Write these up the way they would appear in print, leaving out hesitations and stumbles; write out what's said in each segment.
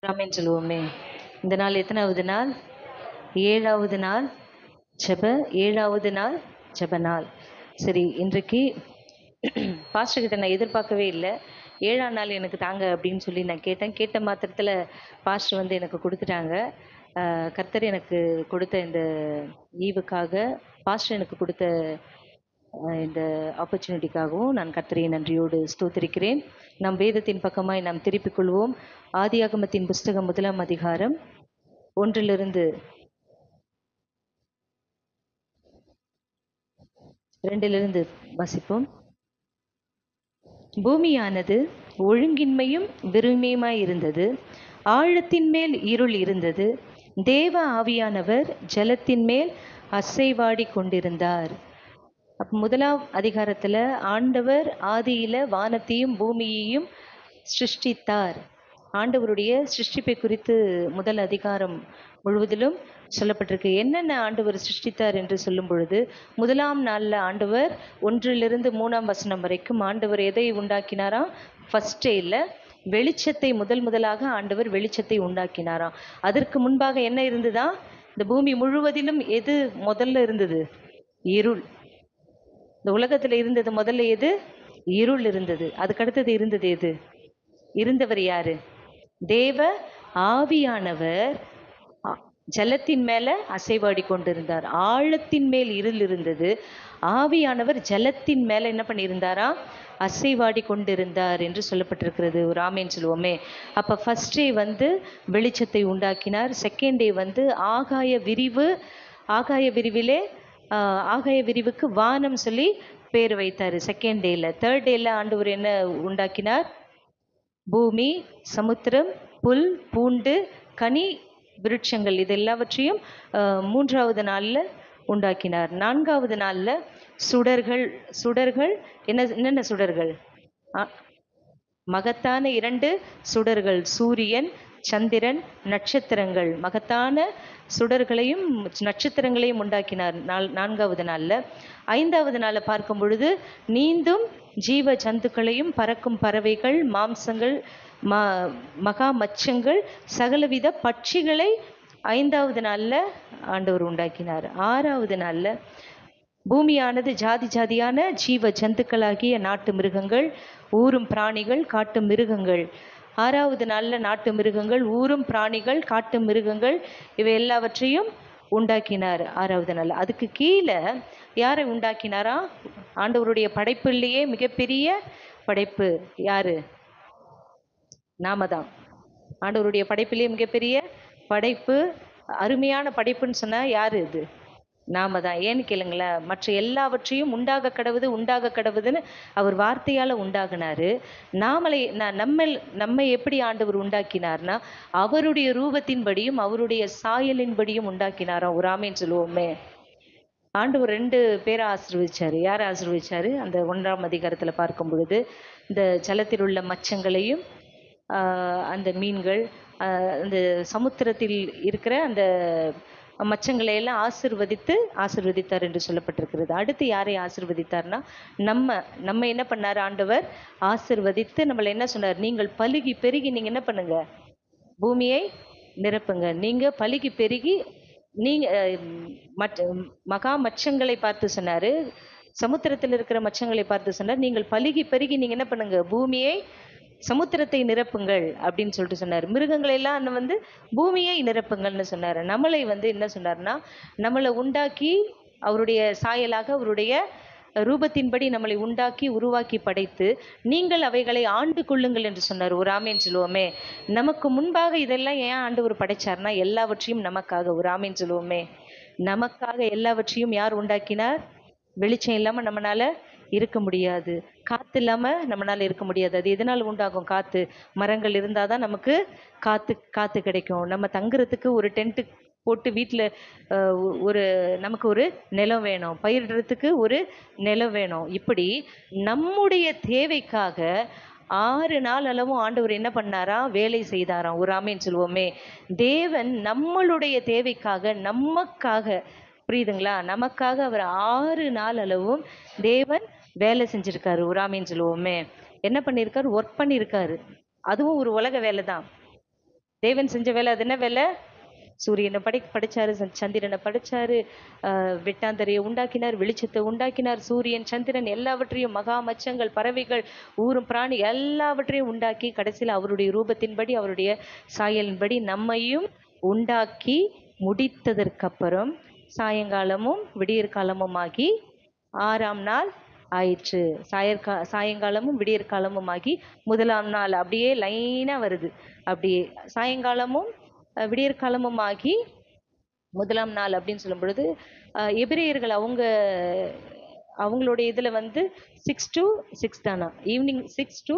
Ramen சொல்லுவோமே. இந்த நாள் எத்தனாவது நாள்? 7வது நாள் ஜெப 7வது நாள் ஜெப நாள். சரி, இன்றைக்கு பாஸ்டர் கிட்ட நான் எதிர்பார்க்கவே இல்லை. 7ஆம் நாள் எனக்கு தாங்க அப்படின்னு சொல்லி நான் கேட்டேன். கேட்ட மாத்திரத்தில் பாஸ்டர் வந்து எனக்கு கொடுத்துட்டாங்க. கர்த்தர் எனக்கு கொடுத்த இந்த ஈவுக்காக, பாஸ்டர் எனக்கு கொடுத்த இந்த ஆப்பர்ச்சுனிட்டிக்காகவும் நான் கர்த்தரை நன்றியோடு ஸ்தோத்திரிக்கிறேன். நம் வேதத்தின் பக்கமாய் நாம் திருப்பிக் கொள்வோம். ஆதியாகமத்தின் புஸ்தகம் 1ஆம் அதிகாரம் 1லிருந்து 2லிருந்து வாசிப்போம். பூமியானது ஒழுங்கின்மையும் வெறுமையுமாய் இருந்தது. ஆழத்தின் மேல் இருள் இருந்தது. தேவ ஆவியானவர் ஜலத்தின் மேல் அசைவாடி கொண்டிருந்தார். அப்போ 1ஆம் அதிகாரத்தில் ஆண்டவர் ஆதியில வானத்தையும் பூமியையும் சிருஷ்டித்தார். ஆண்டவருடைய சிருஷ்டிப்பை குறித்து முதல் அதிகாரம் முழுவதிலும் சொல்லப்பட்டிருக்கு. என்னென்ன ஆண்டவர் சிருஷ்டித்தார் என்று சொல்லும் பொழுது, 1ஆம் நாளில் ஆண்டவர் 1லிருந்து 3ஆம் வசனம் வரைக்கும் ஆண்டவர் எதை உண்டாக்கினாராம்? ஃபர்ஸ்ட் டேயில் வெளிச்சத்தை முதலாக ஆண்டவர் வெளிச்சத்தை உண்டாக்கினாராம். அதற்கு முன்பாக என்ன இருந்ததா? இந்த பூமி முழுவதிலும் எது முதல்ல இருந்தது? இருள். இந்த உலகத்தில் இருந்தது முதல்ல எது? இருள் இருந்தது. அதுக்கடுத்தது இருந்தது எது? இருந்தவர் யாரு? தேவ ஆவியானவர் ஜலத்தின் மேல அசைவாடி கொண்டிருந்தார். ஆழத்தின் மேல் இருள் இருந்தது. ஆவியானவர் ஜலத்தின் மேல என்ன பண்ணியிருந்தாரா? அசைவாடி கொண்டிருந்தார் என்று சொல்லப்பட்டிருக்கிறது. ஒரு ஆமேன் சொல்லுவோமே. அப்ப ஃபர்ஸ்ட் டே வந்து வெளிச்சத்தை உண்டாக்கினார். செகண்ட் டே வந்து ஆகாய விரிவு. ஆகாய விரிவிலே ஆகாய விரிவுக்கு வானம் சொல்லி பேர் வைத்தார் செகண்ட் டேல. தேர்ட் டேல ஆண்டவர் என்ன உண்டாக்கினார்? பூமி, சமுத்திரம், புல், பூண்டு, கனி, விருட்சங்கள், இது எல்லாவற்றையும் 3வது நாளில் உண்டாக்கினார். 4வது நாளில் சுடர்கள் என்னென்ன சுடர்கள்? மகத்தான 2 சுடர்கள், சூரியன், சந்திரன், நட்சத்திரங்கள், மகத்தான சுடர்களையும் நட்சத்திரங்களையும் உண்டாக்கினார் 4வது நாளில். 5வது நாளில் பார்க்கும் பொழுது நீந்தும் ஜீவ ஜந்துக்களையும், பறக்கும் பறவைகள், மாம்சங்கள், மகா மச்சங்கள், சகலவித பட்சிகளை 5வது நாளில் ஆண்டவர் உண்டாக்கினார். 6வது நாளில் பூமியானது ஜாதி ஜாதியான ஜீவ ஜந்துக்களாகிய நாட்டு மிருகங்கள், ஊரும் பிராணிகள், காட்டு மிருகங்கள். 6வது நாளில் நாட்டு மிருகங்கள், ஊரும் பிராணிகள், காட்டு மிருகங்கள், இவை எல்லாவற்றையும் உண்டாக்கினார் 6வது நாள். அதுக்கு கீழே யாரை உண்டாக்கினாரா? ஆண்டவருடைய படைப்பிலேயே மிகப்பெரிய படைப்பு யாரு? நாம தான். ஆண்டவருடைய படைப்பிலேயே மிகப்பெரிய படைப்பு, அருமையான படைப்புன்னு சொன்னா யாரு? இது நாம தான். ஏன்னு கேளுங்களேன், மற்ற எல்லாவற்றையும் உண்டாக கடவுதுன்னு அவர் வார்த்தையால உண்டாகினாரு. நம்மை எப்படி ஆண்டவர் உண்டாக்கினார்னா, அவருடைய ரூபத்தின்படியும் அவருடைய சாயலின்படியும் உண்டாக்கினாராம். ஒரு ஆமேன்னு சொல்லுவோமே. ஆண்டவர் 2 பேரை ஆசீர்வதிச்சாரு. யாரை ஆசீர்வதிச்சாரு? அந்த 1ஆம் அதிகாரத்தில் பார்க்கும் பொழுது இந்த ஜலத்தில் உள்ள மச்சங்களையும், அந்த மீன்கள், அந்த சமுத்திரத்தில் இருக்கிற அந்த மச்சங்களை எல்லாம் ஆசீர்வதித்தார் என்று சொல்லப்பட்டிருக்கிறது. அடுத்து யாரை ஆசீர்வதித்தார்னா, நம்ம என்ன பண்ணார்? ஆண்டவர் ஆசீர்வதித்து நம்மளை என்ன சொன்னார்? நீங்கள் பலுகி பெருகி நீங்க என்ன பண்ணுங்க? பூமியை நிரப்புங்க. நீங்க பலுகி பெருகி நீங்க மகா மச்சங்களை பார்த்து சொன்னாரு. சமுத்திரத்தில் இருக்கிற மச்சங்களை பார்த்து சொன்னார், நீங்கள் பலுகி பெருகி நீங்க என்ன பண்ணுங்க? பூமியை, சமுத்திரத்தை நிரப்புங்கள் அப்படின்னு சொல்லிட்டு சொன்னார். மிருகங்களை எல்லாம் வந்து பூமியை நிரப்புங்கள்னு சொன்னார். நம்மளை வந்து என்ன சொன்னார்னா, நம்மளை உண்டாக்கி அவருடைய சாயலாக அவருடைய ரூபத்தின்படி நம்மளை உண்டாக்கி உருவாக்கி படைத்து நீங்கள் அவைகளை ஆண்டு கொள்ளுங்கள் என்று சொன்னார். ஒரு ஆமேன் சொல்லுவோமே. நமக்கு முன்பாக இதெல்லாம் ஏன் ஆண்டவர் படைச்சார்னா, எல்லாவற்றையும் நமக்காக. ஒரு ஆமேன் சொல்லுவோமே. நமக்காக எல்லாவற்றையும் யார் உண்டாக்கினார்? வெளிச்சம் இல்லாம நம்மளால இருக்க முடியாது. காத்து இல்லாம நம்மளால இருக்க முடியாது. அது எதனால உண்டாகும்? காத்து. மரங்கள் இருந்தாதான் நமக்கு காத்து கிடைக்கும். நம்ம தங்குறதுக்கு ஒரு டென்ட் போட்டு வீட்டில் நமக்கு ஒரு நிலம் வேணும். பயிரிடுறதுக்கு ஒரு நிலம் வேணும். இப்படி நம்முடைய தேவைக்காக 6 நாள் அளவும் ஆண்டவர் என்ன பண்ணாரா? வேலை செய்தாராம். ஒரு ஆமேன்னு சொல்லுவோமே. தேவன் நம்மளுடைய தேவைக்காக, நமக்காக, புரியுதுங்களா? நமக்காக அவர் 6 நாள் அளவும் தேவன் வேலை செஞ்சிருக்காரு. ஒரு ஆமேன்னு சொல்லுவோமே. என்ன பண்ணியிருக்காரு? ஒர்க் பண்ணியிருக்காரு. அதுவும் ஒரு உலக வேலை தான். தேவன் செஞ்ச வேலை அது என்ன வேலை? சூரியனை படைச்சாரு, சந்திரனை படைச்சாரு, வெட்டாந்தரையை உண்டாக்கினார், வெளிச்சத்தை உண்டாக்கினார், சூரியன் சந்திரன் எல்லாவற்றையும், மகா மச்சங்கள், பறவைகள், ஊரும் பிராணி எல்லாவற்றையும் உண்டாக்கி கடைசியில் அவருடைய ரூபத்தின்படி அவருடைய சாயலின்படி நம்மையும் உண்டாக்கி முடித்ததற்கப்புறம் சாயங்காலமும் விடியற்காலமும் ஆகி 6ஆம் நாள் ஆயிற்று. சாயங்காலமும் விடியற்காலமும் ஆகி முதலாம் நாள் அப்படியே லைனா வருது. அப்படியே சாயங்காலமும் விடியற்காலமும் ஆகி முதலாம் நாள் அப்படின்னு சொல்லும் பொழுது எபிரேயர்கள் அவங்களுடைய இதுல வந்து 6 to 6 தானா, ஈவினிங் 6 to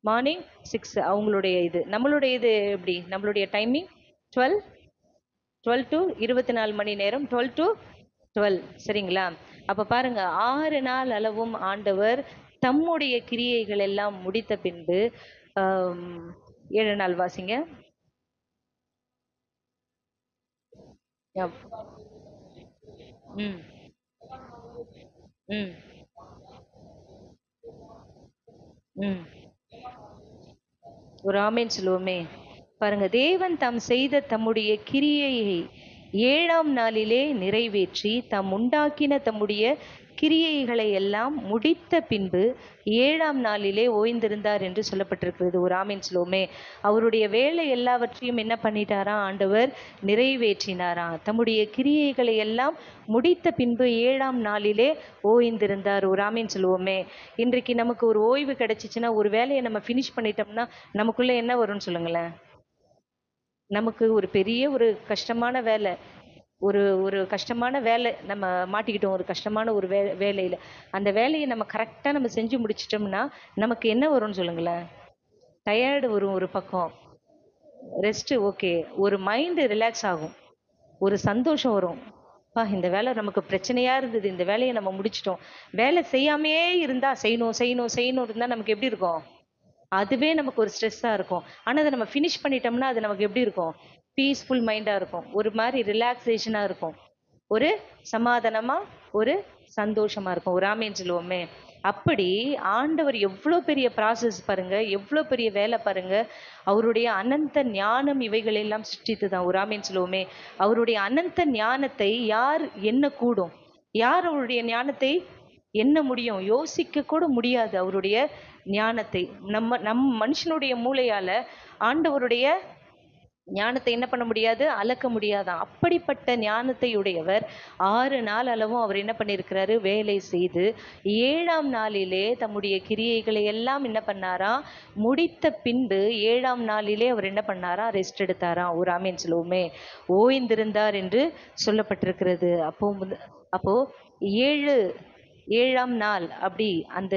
மார்னிங் 6 அவங்களுடைய இது. நம்மளுடைய இது எப்படி? நம்மளுடைய டைமிங் 12 to 24 மணி நேரம், 12 to 12. சரிங்களா? அப்ப பாருங்க, 6 நாள் அளவும் ஆண்டவர் தம்முடைய கிரியைகள் எல்லாம் முடித்த பின்பு 7 நாள் வாசிங்க. ம் ம் ம் ஒரு ஆமேன் சொல்லுவோமே. பாருங்க, தேவன் தாம் செய்த தம்முடைய கிரியையை 7ஆம் நாளிலே நிறைவேற்றி தாம் உண்டாக்கின தம்முடைய கிரியைகளை எல்லாம் முடித்த பின்பு 7ஆம் நாளிலே ஓய்ந்திருந்தார் என்று சொல்லப்பட்டிருக்கிறது. ஒரு ஆமீன் சொல்லுவோமே. அவருடைய வேலை எல்லாவற்றையும் என்ன பண்ணிட்டாரா? ஆண்டவர் நிறைவேற்றினாரா. தம்முடைய கிரியைகளை எல்லாம் முடித்த பின்பு 7ஆம் நாளிலே ஓய்ந்திருந்தார். ஒரு ஆமீன் சொல்லுவோமே. இன்றைக்கு நமக்கு ஒரு ஓய்வு கிடைச்சிச்சுன்னா, ஒரு வேலையை நம்ம ஃபினிஷ் பண்ணிட்டோம்னா நமக்குள்ள என்ன வரும்னு சொல்லுங்களேன். நமக்கு ஒரு பெரிய ஒரு கஷ்டமான வேலை, ஒரு ஒரு கஷ்டமான வேலை நம்ம மாட்டிக்கிட்டோம், ஒரு கஷ்டமான ஒரு வேலையில். அந்த வேலையை நம்ம கரெக்டாக நம்ம செஞ்சு முடிச்சிட்டோம்னா நமக்கு என்ன வரும்னு சொல்லுங்களேன். டயர்டு வரும், ஒரு பக்கம் ரெஸ்ட்டு ஓகே, ஒரு மைண்டு ரிலாக்ஸ் ஆகும், ஒரு சந்தோஷம் வரும். இந்த வேலை நமக்கு பிரச்சனையா இருந்தது, இந்த வேலையை நம்ம முடிச்சிட்டோம். வேலை செய்யாமையே இருந்தா செய்யணும் செய்யணும் செய்யணும் இருந்தால் நமக்கு எப்படி இருக்கும்? அதுவே நமக்கு ஒரு ஸ்ட்ரெஸ்ஸாக இருக்கும். ஆனால் அதை நம்ம ஃபினிஷ் பண்ணிட்டோம்னா அது நமக்கு எப்படி இருக்கும்? பீஸ்ஃபுல் மைண்டாக இருக்கும், ஒரு மாதிரி ரிலாக்ஸேஷனாக இருக்கும், ஒரு சமாதானமாக, ஒரு சந்தோஷமாக இருக்கும். ஒரு ஆமேன் சொல்லுவோமே. அப்படி ஆண்டவர் எவ்வளோ பெரிய ப்ராசஸ் பாருங்க, எவ்வளோ பெரிய வேலை பாருங்க. அவருடைய அனந்த ஞானம் இவைகளெல்லாம் சிருஷ்டித்து தான். ஒரு ஆமேன் சொல்லுவோமே. அவருடைய அனந்த ஞானத்தை யார் என்ன கூடும்? யார் அவருடைய ஞானத்தை என்ன முடியும்? யோசிக்க கூட முடியாது அவருடைய ஞானத்தை. நம் மனுஷனுடைய மூளையால ஆண்டவருடைய ஞானத்தை என்ன பண்ண முடியாது? அளக்க முடியாதான். அப்படிப்பட்ட ஞானத்தை உடையவர் 6 நாள் அளவும் அவர் என்ன பண்ணியிருக்கிறாரு? வேலை செய்து 7ஆம் நாளிலே தம்முடைய கிரியைகளை எல்லாம் என்ன பண்ணாரா? முடித்த பின்பு 7ஆம் நாளிலே அவர் என்ன பண்ணாரா? ரெஸ்ட் எடுத்தாராம். ஒரு ஆமீன் சொல்லுவோமே. ஓய்ந்திருந்தார் என்று சொல்லப்பட்டிருக்கிறது. அப்போ 7ஆம் நாள், அப்படி அந்த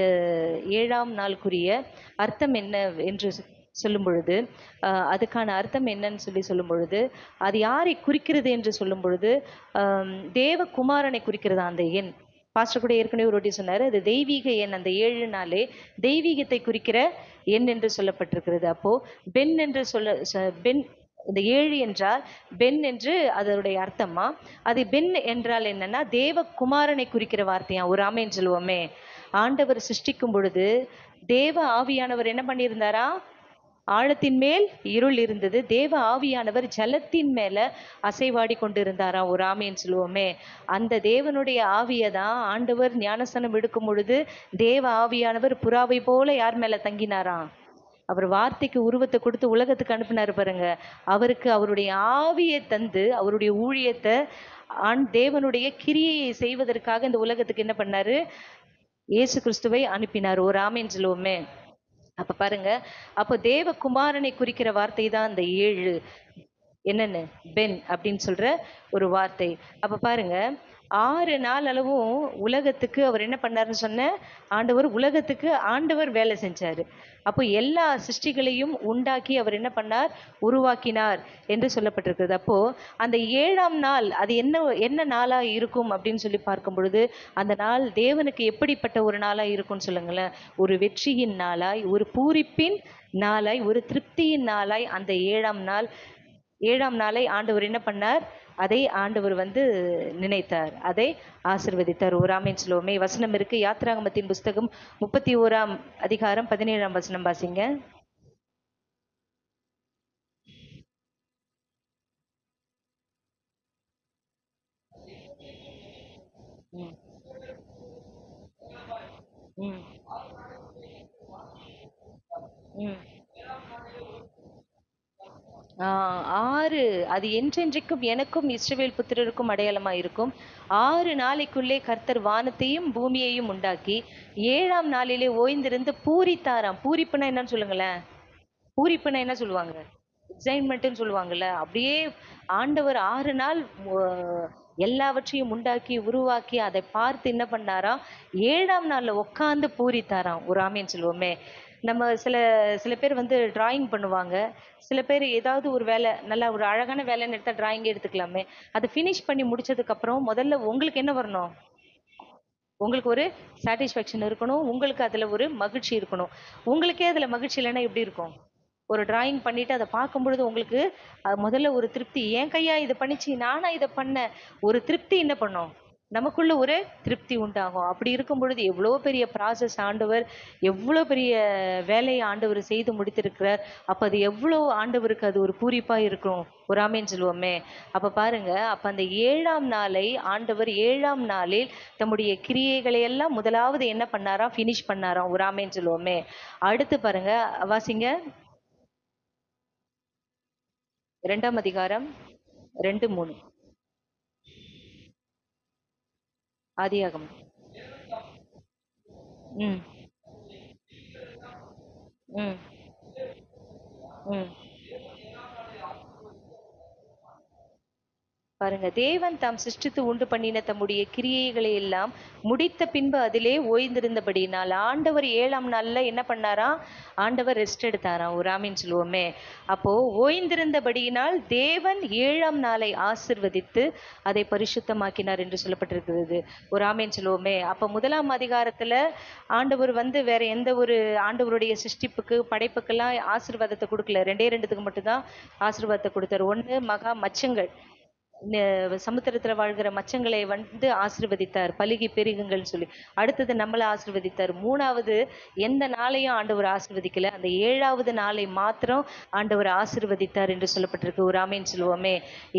7ஆம் நாளுக்குரிய அர்த்தம் என்ன என்று சொல்லும் பொழுது, அதுக்கான அர்த்தம் என்னன்னு சொல்லும் பொழுது, அது யாரை குறிக்கிறது என்று சொல்லும் பொழுது, தேவகுமாரனை குறிக்கிறதா அந்த எண். பாஸ்டர் கூட ஏற்கனவே ஒரு வாட்டி சொன்னாரு, அது தெய்வீக எண். அந்த 7 நாளே தெய்வீகத்தை குறிக்கிற எண் என்று சொல்லப்பட்டிருக்கிறது. அப்போ பெண் என்று பெண், இந்த 7 என்றால் பெண் என்று அதனுடைய அர்த்தமா? அது பெண் என்றால் என்னன்னா தேவகுமாரனை குறிக்கிற வார்த்தையா. ஒரு ஆமேன் சொல்லுவோமே. ஆண்டவர் சிருஷ்டிக்கும் பொழுது தேவ ஆவியானவர் என்ன பண்ணியிருந்தாரா? ஆழத்தின் மேல் இருள் இருந்தது, தேவ ஆவியானவர் ஜலத்தின் மேல அசைவாடி கொண்டிருந்தாரா. ஒரு ஆமேன் சொல்லுவோமே. அந்த தேவனுடைய ஆவியை தான் ஆண்டவர் ஞானஸ்நானம் எடுக்கும் பொழுது தேவ ஆவியானவர் புறாவை போல யார் மேல தங்கினாரா? அவர் வார்த்தைக்கு உருவத்தை கொடுத்து உலகத்துக்கு அனுப்பினாரு பாருங்க. அவருக்கு அவருடைய ஆவியை தந்து அவருடைய ஊழியத்தை தேவனுடைய கிரியையை செய்வதற்காக இந்த உலகத்துக்கு என்ன பண்ணாரு? இயேசு கிறிஸ்துவை அனுப்பினார். ஒரு ஆமேன் சொல்லுவோமே. அப்ப பாருங்க, அப்போ தேவகுமாரனை குறிக்கிற வார்த்தை தான் அந்த 7. என்னன்னு? பென் அப்படின்னு சொல்ற ஒரு வார்த்தை. அப்ப பாருங்க, 6 நாள் அளவும் உலகத்துக்கு அவர் என்ன பண்ணாருன்னு சொன்ன, உலகத்துக்கு ஆண்டவர் வேலை செஞ்சாரு. அப்போ எல்லா சிருஷ்டிகளையும் உண்டாக்கி அவர் என்ன பண்ணார்? உருவாக்கினார் என்று சொல்லப்பட்டிருக்கிறது. அப்போ அந்த 7ஆம் நாள் அது என்ன நாளா இருக்கும் அப்படின்னு சொல்லி பார்க்கும் பொழுது, அந்த நாள் தேவனுக்கு எப்படிப்பட்ட ஒரு நாளா இருக்கும்னு சொல்லுங்களேன். ஒரு வெற்றியின் நாளாய், ஒரு பூரிப்பின் நாளாய், ஒரு திருப்தியின் நாளாய் அந்த 7ஆம் நாளை ஆண்டவர் என்ன பண்ணார்? அதை ஆண்டவர் நினைத்தார், அதை ஆசிர்வதித்தார். ஒரு ஆமேன் சொல்லுவோமே. வசனம் இருக்கு, யாத்திராகமத்தின் புஸ்தகம் 31ஆம் அதிகாரம் 17ஆம் வசனம் வாசிங்க. ம். ம். ம். 6 அது என்றென்றைக்கும் எனக்கும் இஸ்ரவேல் புத்திரருக்கும் அடையாளமா இருக்கும். 6 நாளைக்குள்ளே கர்த்தர் வானத்தையும் பூமியையும் உண்டாக்கி 7ஆம் நாளிலே ஓய்ந்திருந்து பூரித்தாராம். பூரிப்புன்னா என்னன்னு சொல்லுங்களேன்? பூரிப்புன்னா என்ன சொல்லுவாங்க? எக்ஸைட்மெண்ட்ன்னு சொல்லுவாங்கல்ல. அப்படியே ஆண்டவர் 6 நாள் எல்லாவற்றையும் உண்டாக்கி, உருவாக்கி, அதை பார்த்து என்ன பண்ணாராம், 7ஆம் நாள்ல உட்கார்ந்து பூரித்தாராம். ஒரு ஆமென் சொல்லுவோமே. நம்ம சில சில பேர் வந்து டிராயிங் பண்ணுவாங்க. சில பேர் ஏதாவது ஒரு வேலை, நல்லா ஒரு அழகான வேலைன்னு எடுத்தா டிராயிங் எடுத்துக்கலாமே. அத ஃபினிஷ் பண்ணி முடிச்சதுக்கு அப்புறம் முதல்ல உங்களுக்கு என்ன வரணும்? உங்களுக்கு ஒரு சாட்டிஸ்ஃபேக்ஷன் இருக்கணும். உங்களுக்கு அதுல ஒரு மகிழ்ச்சி இருக்கணும். உங்களுக்கே அதுல மகிழ்ச்சி இல்லைன்னா எப்படி இருக்கும்? ஒரு டிராயிங் பண்ணிட்டு அத பார்க்கும்பொழுது உங்களுக்கு முதல்ல ஒரு திருப்தி. என் கையா இத பண்ணிச்சு, நானா இத பண்ணேன். ஒரு திருப்தி என்ன பண்ணும்? நமக்குள்ள ஒரு திருப்தி உண்டாகும். அப்படி இருக்கும் பொழுது எவ்வளோ பெரிய ப்ராசஸ் ஆண்டவர், எவ்வளோ பெரிய வேலையை ஆண்டவர் செய்து முடித்திருக்கிறார். அப்ப அது எவ்வளோ ஆண்டவருக்கு அது ஒரு பூரிப்பா இருக்கும். ஒரு ஆமென் சொல்லுவோமே. அப்ப பாருங்க, அப்ப அந்த 7ஆம் நாளை ஆண்டவர் 7ஆம் நாளில் தம்முடைய கிரியைகளை எல்லாம் முதலாவது என்ன பண்ணாராம்? ஃபினிஷ் பண்ணாராம். ஒரு ஆமென் சொல்லுவோமே. அடுத்து பாருங்க, வாசிங்க. 2ஆம் அதிகாரம் 2, 3. ஆதியாகமம். ம். ம். ம். பாருங்க, தேவன் தாம் சிருஷ்டித்து உண்டு பண்ணின தம்முடைய கிரியைகளை எல்லாம் முடித்த பின்பு அதிலே ஓய்ந்திருந்தபடியினால் ஆண்டவர் 7ஆம் நாள்ல என்ன பண்ணாராம்? ஆண்டவர் ரெஸ்ட் எடுத்தாராம். ஒரு ஆமீன் சொல்லுவோமே. அப்போ ஓய்ந்திருந்தபடியினால் தேவன் 7ஆம் நாளை ஆசிர்வதித்து அதை பரிசுத்தமாக்கினார் என்று சொல்லப்பட்டிருக்கிறது. ஒரு ஆமீன் சொல்லுவோமே. அப்ப 1ஆம் அதிகாரத்துல ஆண்டவர் வந்து வேற எந்த ஒரு ஆண்டவருடைய சிருஷ்டிப்புக்கு படைப்புக்கெல்லாம் ஆசீர்வாதத்தை கொடுக்கல. 2 மட்டும்தான் ஆசீர்வாதத்தை கொடுத்தாரு. ஒண்ணு மகா மச்சங்கள், சமுத்திரத்துல வாழ்கிற மச்சங்களை வந்து ஆசீர்வதித்தார். பலுகி பெருகுங்கள்னு சொல்லி. அடுத்தது நம்மளை ஆசீர்வதித்தார். 3வது எந்த நாளையும் ஆண்டவர் ஆசீர்வதிக்கல. அந்த 7ஆவது நாளை மாத்திரம் ஆண்டவர் ஆசீர்வதித்தார் என்று சொல்லப்பட்டிருக்கு. ஒரு ஆமேன் சொல்லுவோமே.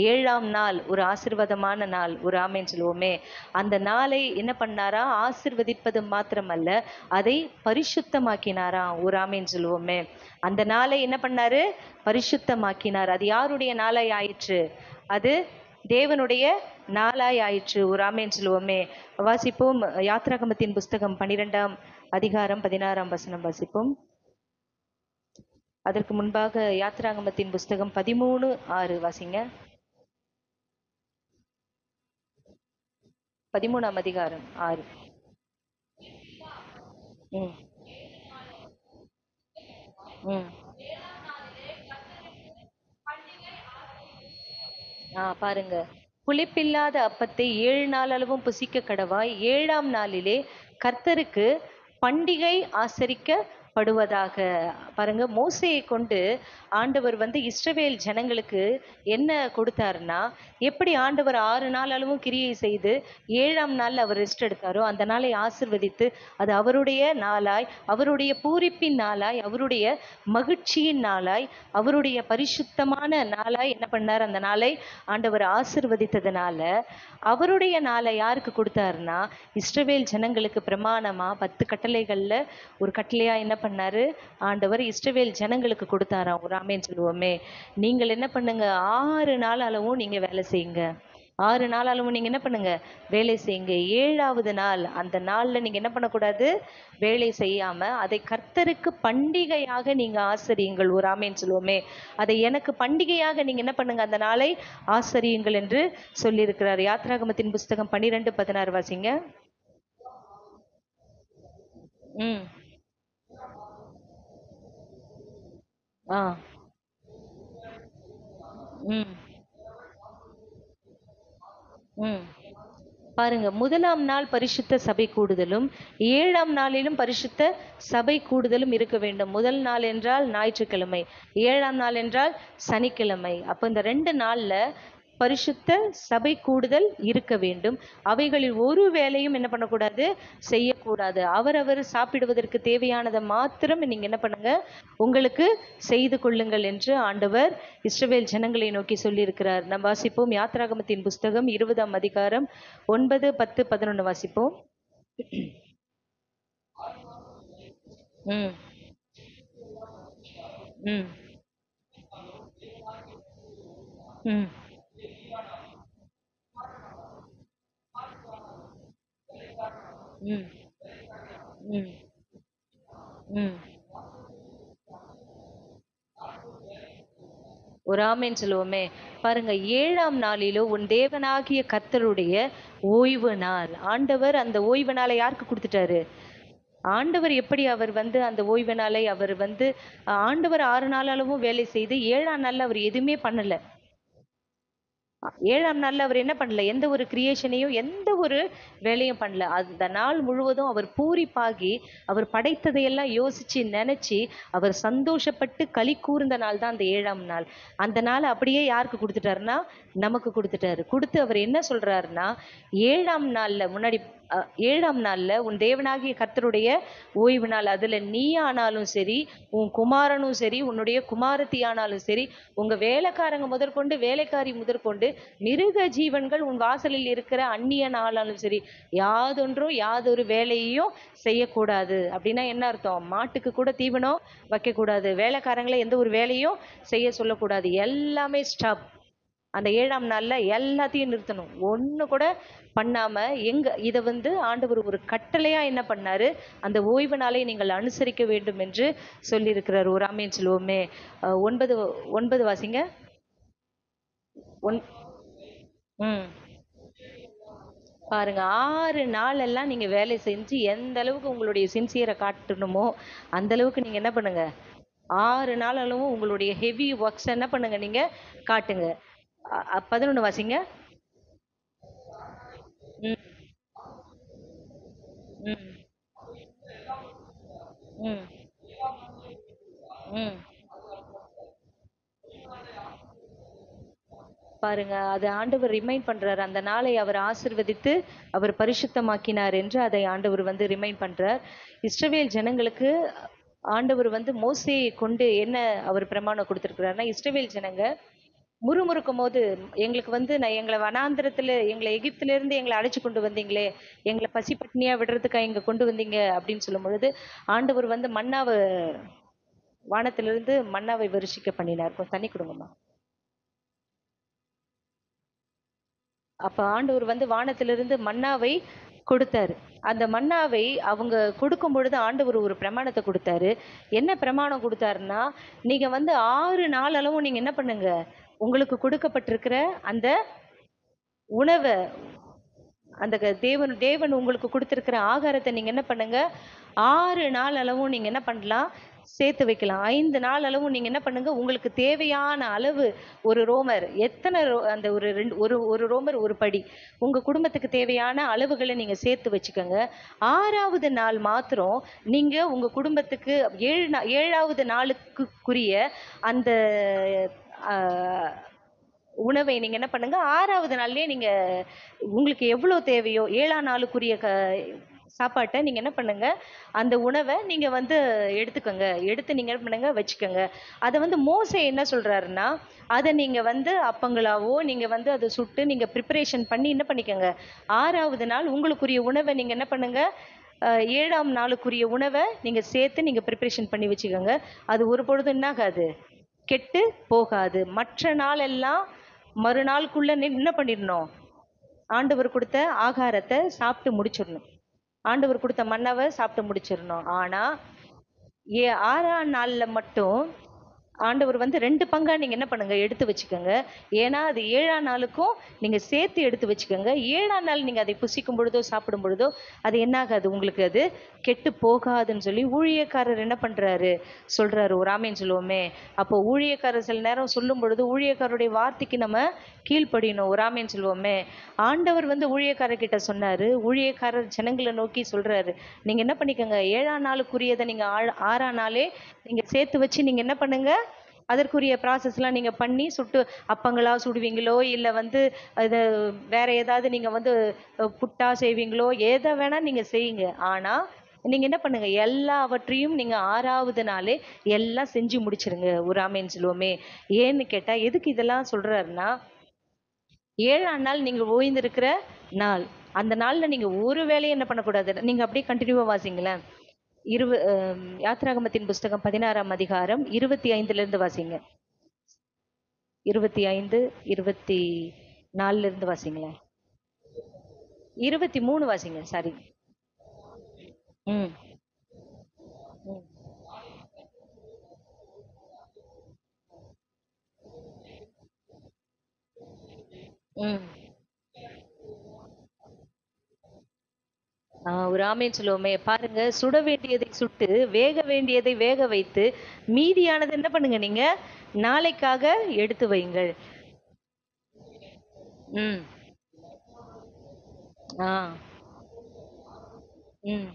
7ஆம் நாள் ஒரு ஆசீர்வாதமான நாள். ஒரு ஆமேன் சொல்லுவோமே. அந்த நாளை என்ன பண்ணாரா? ஆசீர்வதிப்பது மாத்திரமல்ல, அதை பரிசுத்தமாக்கினாராம். ஒரு ஆமேன் சொல்லுவோமே. அந்த நாளை என்ன பண்ணாரு? பரிசுத்தமாக்கினார். அது யாருடைய நாளாய் ஆயிற்று? அது தேவனுடைய நாளாய் ஆயிற்று. ஒரு ஆமென் சொல்லுவோமே. வாசிப்போம். யாத்ராகமத்தின் புஸ்தகம் 12ஆம் அதிகாரம் 16ஆம் வசனம் வாசிப்போம். அதற்கு முன்பாக யாத்ராகமத்தின் புஸ்தகம் 13:6 வாசிங்க. 13ஆம் அதிகாரம் 6. ம். ம். பாருங்க. புளிப்பில்லாத அப்பத்தை 7 நாள் அளவும் புசிக்க கடவாய். 7ஆம் நாளிலே கர்த்தருக்கு பண்டிகை ஆசரிக்கப்படுவதாக. பாருங்க, மோசேயை கொண்டு ஆண்டவர் வந்து இஸ்ரவேல் ஜனங்களுக்கு என்ன கொடுத்தாருன்னா, எப்படி ஆண்டவர் 6 நாள் அளவும் கிரியை செய்து 7ஆம் நாள்ல அவர் ரெஸ்ட் எடுத்தாரோ அந்த நாளை ஆசிர்வதித்து அது அவருடைய நாளாய், அவருடைய பூரிப்பின் நாளாய், அவருடைய மகிழ்ச்சியின் நாளாய், அவருடைய பரிசுத்தமான நாளாய் என்ன பண்ணார்? அந்த நாளை ஆண்டவர் ஆசிர்வதித்ததுனால அவருடைய நாளை யாருக்கு கொடுத்தாருன்னா, இஸ்ரவேல் ஜனங்களுக்கு பிரமாணமா 10 கட்டளைகள்ல ஒரு கட்டளையா என்ன பண்ணாரு? ஆண்டவர் இஸ்ரவேல் ஜனங்களுக்கு கொடுத்தாராம். ஒரு ஆமென் சொல்லுவோமே. நீங்கள் என்ன பண்ணுங்க? 6 நாள் அளவும் நீங்க வேலை செய்யுங்க. 6 நாள் அளவும் நீங்க என்ன பண்ணுங்க? வேலை செய்யுங்க. 7ஆவது நாள், அந்த நாள்ல நீங்க என்ன பண்ணக்கூடாது? வேலை செய்யாம அதை கர்த்தருக்கு பண்டிகையாக நீங்க ஆசரியுங்கள். ஒரு ஆமென் சொல்லுவோமே. அதை எனக்கு பண்டிகையாக நீங்க என்ன பண்ணுங்க? அந்த நாளை ஆசரியுங்கள் என்று சொல்லியிருக்கிறார். யாத்ராகமத்தின் புஸ்தகம் 12:16 வாசிங்க. ம். ஆ. ம். ம். பாருங்க, 1ஆம் நாள் பரிசுத்த சபை கூடுதலும் 7ஆம் நாளிலும் பரிசுத்த சபை கூடுதலும் இருக்க வேண்டும். முதல் நாள் என்றால் ஞாயிற்றுக்கிழமை, 7ஆம் நாள் என்றால் சனிக்கிழமை. அப்ப இந்த 2 நாள்ல பரிசுத்த சபை கூடுதல் இருக்க வேண்டும். அவைகளில் ஒரு வேலையும் என்ன பண்ணக்கூடாது, செய்யக்கூடாது. அவரவர் சாப்பிடுவதற்கு தேவையானதை மாத்திரம் நீங்க என்ன பண்ணுங்க, உங்களுக்கு செய்து கொள்ளுங்கள் என்று ஆண்டவர் இஸ்ரவேல் ஜனங்களை நோக்கி சொல்லியிருக்கிறார். நாம் வாசிப்போம். யாத்ராகமத்தின் புஸ்தகம் 20ஆம் அதிகாரம் 9, 10, 11 வாசிப்போம். ம் ம் ம் ம் ம் ம் ஒரு ஆமேன் சொல்லுவோமே. பாருங்க, 7ஆம் நாளிலோ உன் தேவனாகிய கர்த்தருடைய ஓய்வு நாள். ஆண்டவர் அந்த ஓய்வு நாளை யாருக்கு கொடுத்துட்டாரு? ஆண்டவர் எப்படி அவர் வந்து அந்த ஓய்வு நாளை அவர் வந்து ஆண்டவர் 6 நாள் அளவும் வேலை செய்து 7ஆம் நாள்ல அவர் எதுவுமே பண்ணல. 7ஆம் நாள்ல அவர் என்ன பண்ணல, எந்த ஒரு கிரியேஷனையும் எந்த ஒரு வேலையும் பண்ணல. அந்த நாள் முழுவதும் அவர் பூரிப்பாகி அவர் படைத்ததையெல்லாம் யோசிச்சு நினைச்சு அவர் சந்தோஷப்பட்டு களி கூர்ந்த நாள் தான் அந்த 7ஆம் நாள். அந்த நாள் அப்படியே யாருக்கு கொடுத்துட்டாருன்னா நமக்கு கொடுத்துட்டாரு. கொடுத்து அவர் என்ன சொல்றாருன்னா, 7ஆம் நாள்ல முன்னாடி 7ஆம் நாள்ல உன் தேவனாகிய கர்த்தருடைய ஓய்வு நாள். அதுல நீ ஆனாலும் சரி, உன் குமாரனும் சரி, உன்னுடைய குமாரத்தி ஆனாலும் சரி, உங்க வேலைக்காரங்க முதற்கொண்டு வேலைக்காரி முதற்கொண்டு மிருக ஜீவன்கள் உன் வாசலில் இருக்கிற அந்நியன் ஆனாலும் சரி, யாதொரு வேலையையும் செய்யக்கூடாது. அப்படின்னா என்ன அர்த்தம்? மாட்டுக்கு கூட தீவனம் வைக்கக்கூடாது, வேலைக்காரங்களை எந்த ஒரு வேலையும் செய்ய சொல்லக்கூடாது, எல்லாமே ஸ்டாப். அந்த 7ஆம் நாள்ல எல்லாத்தையும் நிறுத்தணும். ஒண்ணு கூட பண்ணாம இதை வந்து ஆண்டவர் ஒரு கட்டளையா என்ன பண்ணாரு, அந்த ஓய்வு நாளை நீங்கள் அனுசரிக்க வேண்டும் என்று சொல்லியிருக்கிறார். ஒரு ஆமேன் சொல்லுவோமே. 9 வாசிங்க. ம் பாருங்க, 6 நாளெல்லாம் நீங்க வேலை செஞ்சு எந்த அளவுக்கு உங்களுடைய சின்சியரை காட்டணுமோ அந்த அளவுக்கு நீங்க என்ன பண்ணுங்க, 6 நாள் அளவும் உங்களுடைய ஹெவி ஒர்க்ஸ் என்ன பண்ணுங்க, நீங்க காட்டுங்க. 11 வாசிங்க. ம் ம் ம் ம் பாருங்க, அது ஆண்டவர் ரிமைண்ட் பண்றாரு. அந்த நாளை அவர் ஆசிர்வதித்து அவர் பரிசுத்தமாக்கினார் என்று அதை ஆண்டவர் வந்து ரிமைண்ட் பண்றார். இஸ்ரவேல் ஜனங்களுக்கு ஆண்டவர் வந்து மோசேயை கொண்டு என்ன அவர் பிரமாணம் கொடுத்திருக்கிறாருன்னா, இஸ்ரவேல் ஜனங்க முறுமுறுக்கும் போது எங்களுக்கு வந்து எங்களை வனாந்திரத்துல எங்களை எகிப்துல இருந்து எங்களை அழைச்சு கொண்டு வந்தீங்களே, எங்களை பசி பட்னியா விடுறதுக்கா இங்க கொண்டு வந்தீங்க அப்படின்னு சொல்லும் பொழுது ஆண்டவர் வந்து மன்னாவை வானத்திலிருந்து மன்னாவை வருஷிக்க பண்ணினார். கொஞ்சம் தண்ணி கொடுங்கம்மா. அப்ப ஆண்டவர் வந்து வானத்திலிருந்து மன்னாவை கொடுத்தாரு. அந்த மன்னாவை அவங்க கொடுக்கும் பொழுது ஆண்டவர் ஒரு பிரமாணத்தை கொடுத்தாரு. என்ன பிரமாணம் கொடுத்தாருன்னா, நீங்க வந்து 6 நாள் அளவும் நீங்க என்ன பண்ணுங்க, உங்களுக்கு கொடுக்கப்பட்டிருக்கிற அந்த உணவ, அந்த தேவன் தேவன் உங்களுக்கு கொடுத்திருக்கிற ஆகாரத்தை நீங்க என்ன பண்ணுங்க, 6 நாள் அளவும் நீங்க என்ன பண்ணலாம், சேர்த்து வைக்கலாம். 5 நாள் அளவும் நீங்க என்ன பண்ணுங்க, உங்களுக்கு தேவையான அளவு ஒரு ரோமர் எத்தனை அந்த ஒரு ஒரு ரோமர் ஒரு படி உங்க குடும்பத்துக்கு தேவையான அளவுகளை நீங்க சேர்த்து வச்சுக்கோங்க. 6ஆவது நாள் மாத்திரம் நீங்க உங்க குடும்பத்துக்கு 7ஆவது நாளுக்குரிய அந்த உணவை நீங்க என்ன பண்ணுங்க, 6ஆவது நாள்லயே நீங்க உங்களுக்கு எவ்வளவு தேவையோ 7ஆம் நாளுக்குரிய சாப்பாட்டை நீங்க என்ன பண்ணுங்க, அந்த உணவை நீங்க வந்து எடுத்துக்கோங்க. எடுத்து நீங்க என்ன பண்ணுங்க, வச்சுக்கோங்க. அதை வந்து மோசே என்ன சொல்றாருன்னா, அதை நீங்க வந்து அப்பங்களாவோ நீங்க வந்து அதை சுட்டு நீங்க ப்ரிப்பரேஷன் பண்ணி என்ன பண்ணிக்கோங்க, 6ஆவது நாள் உங்களுக்குரிய உணவை நீங்க என்ன பண்ணுங்க, 7ஆம் நாளுக்குரிய உணவை நீங்க சேர்த்து நீங்க ப்ரிப்பரேஷன் பண்ணி வச்சுக்கோங்க. அது ஒரு பொழுது என்ன ஆகாது, கெட்டு போகாது. மற்ற நாள் எல்லாம் மறுநாளுக்குள்ள என்ன பண்ணிடணும், ஆண்டவர் கொடுத்த ஆகாரத்தை சாப்பிட்டு முடிச்சிடணும். ஆண்டவர் கொடுத்த மன்னாவை சாப்பிட்டு முடிச்சிடணும். ஆனா 6ஆம் நாள்ல மட்டும் ஆண்டவர் வந்து 2 பங்கா நீங்க என்ன பண்ணுங்க, எடுத்து வச்சுக்கோங்க. ஏன்னா அது 7ஆம் நாளுக்கும் நீங்க சேர்த்து எடுத்து வச்சுக்கோங்க. 7ஆம் நாள் நீங்க அதை புசிக்கும் பொழுதோ சாப்பிடும் பொழுதோ அது என்ன ஆகாது, உங்களுக்கு அது கெட்டு போகாதுன்னு சொல்லி ஊழியக்காரர் என்ன பண்றாரு சொல்றாரு. ஒரு ஆமேன் சொல்லுவோமே. அப்போ ஊழியக்காரர் சில நேரம் சொல்லும் பொழுது ஊழியக்காரருடைய வார்த்தைக்கு நம்ம கீழ்ப்படியணும். ஒரு ஆமேன் சொல்லுவோமே. ஆண்டவர் வந்து ஊழியக்காரர்கிட்ட சொன்னாரு, ஊழியக்காரர் ஜனங்களை நோக்கி சொல்றாரு, நீங்க என்ன பண்ணிக்கோங்க, 7ஆம் நாளுக்குரியதை நீங்க 6ஆம் நாளே நீங்க சேர்த்து வச்சு நீங்க என்ன பண்ணுங்க, அதற்குரிய ப்ராசஸ்லாம் நீங்க பண்ணி சுட்டு அப்பங்களா சுடுவீங்களோ, இல்ல வந்து அது வேற ஏதாவது நீங்க வந்து புட்டா செய்வீங்களோ, எத வேணா நீங்க செய்யுங்க. ஆனா, நீங்க என்ன பண்ணுங்க, எல்லாவற்றையும் நீங்க 6வது நாளே எல்லாம் செஞ்சு முடிச்சிருங்க. ஒரு ஆமேன் சொல்லுவோமே. ஏன்னு கேட்டா, எதுக்கு இதெல்லாம் சொல்றாருன்னா, 7ஆம் நாள் நீங்க ஓய்ந்திருக்கிற நாள். அந்த நாள்ல நீங்க ஒரு வேலையும் என்ன பண்ணக்கூடாது. நீங்க அப்படியே கன்டினியூவா வாசிங்களேன். யாத்திராகமத்தின் புஸ்தகம் 16ஆம் அதிகாரம் 25ல இருந்து வாசிங்க. 25, 24ல இருந்து வாசிங்களேன். 23 வாசிங்க. சாரி. ம். ம். ம். ஒரு ஆமேன்னு சொல்லுவோமே. பாருங்க, சுட வேண்டியதை சுட்டு, வேக வேண்டியதை வேக வைத்து, மீதியானது என்ன பண்ணுங்க நீங்க? நாளைக்காக எடுத்து வையுங்கள். ம். ஆ. ம்.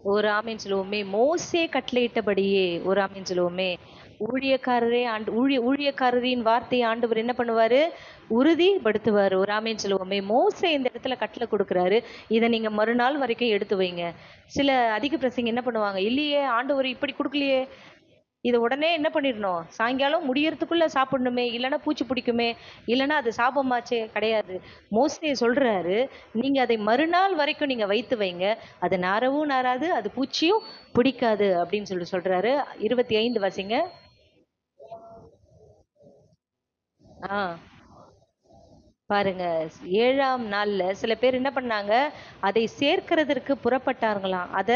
ஒரு ஆமீன் சொல்லுவோமே. மோசே கட்டளையிட்டபடியே ஒரு ஆமீன் சொல்லுவோமே. ஊழியக்காரரே ஊழியக்காரரின் வார்த்தையை ஆண்டவர் என்ன பண்ணுவாரு? உறுதிப்படுத்துவாரு. ஒரு ஆமீன் சொல்லுவோமே. மோசே இந்த இடத்துல கட்டளை கொடுக்குறாரு. இத நீங்க மறுநாள் வரைக்கும் எடுத்து வைங்க. சில அதிக பிரசங்கி என்ன பண்ணுவாங்க? இல்லையே ஆண்டவர் இப்படி குடுக்கலையே. இத உடனே என்ன பண்ணிடணும்? சாயங்காலம் முடியறதுக்குள்ள சாப்பிடணுமே, இல்லன்னா பூச்சி பிடிக்குமே, இல்லன்னா அது சாபமாச்சே. கிடையாது. மோசே சொல்றாரு, நீங்க அதை மறுநாள் வரைக்கும் நீங்க வைத்து வைங்க. அது நாறவும் நாறாது, அது பூச்சியும் பிடிக்காது அப்படின்னு சொல்றாரு. 25 வாசிங்க. ஆ. பாருங்க, 7ஆம் நாள்ல சில பேர் என்ன பண்ணாங்க, அதை சேர்க்கிறதற்கு புறப்பட்டார்களாம். அத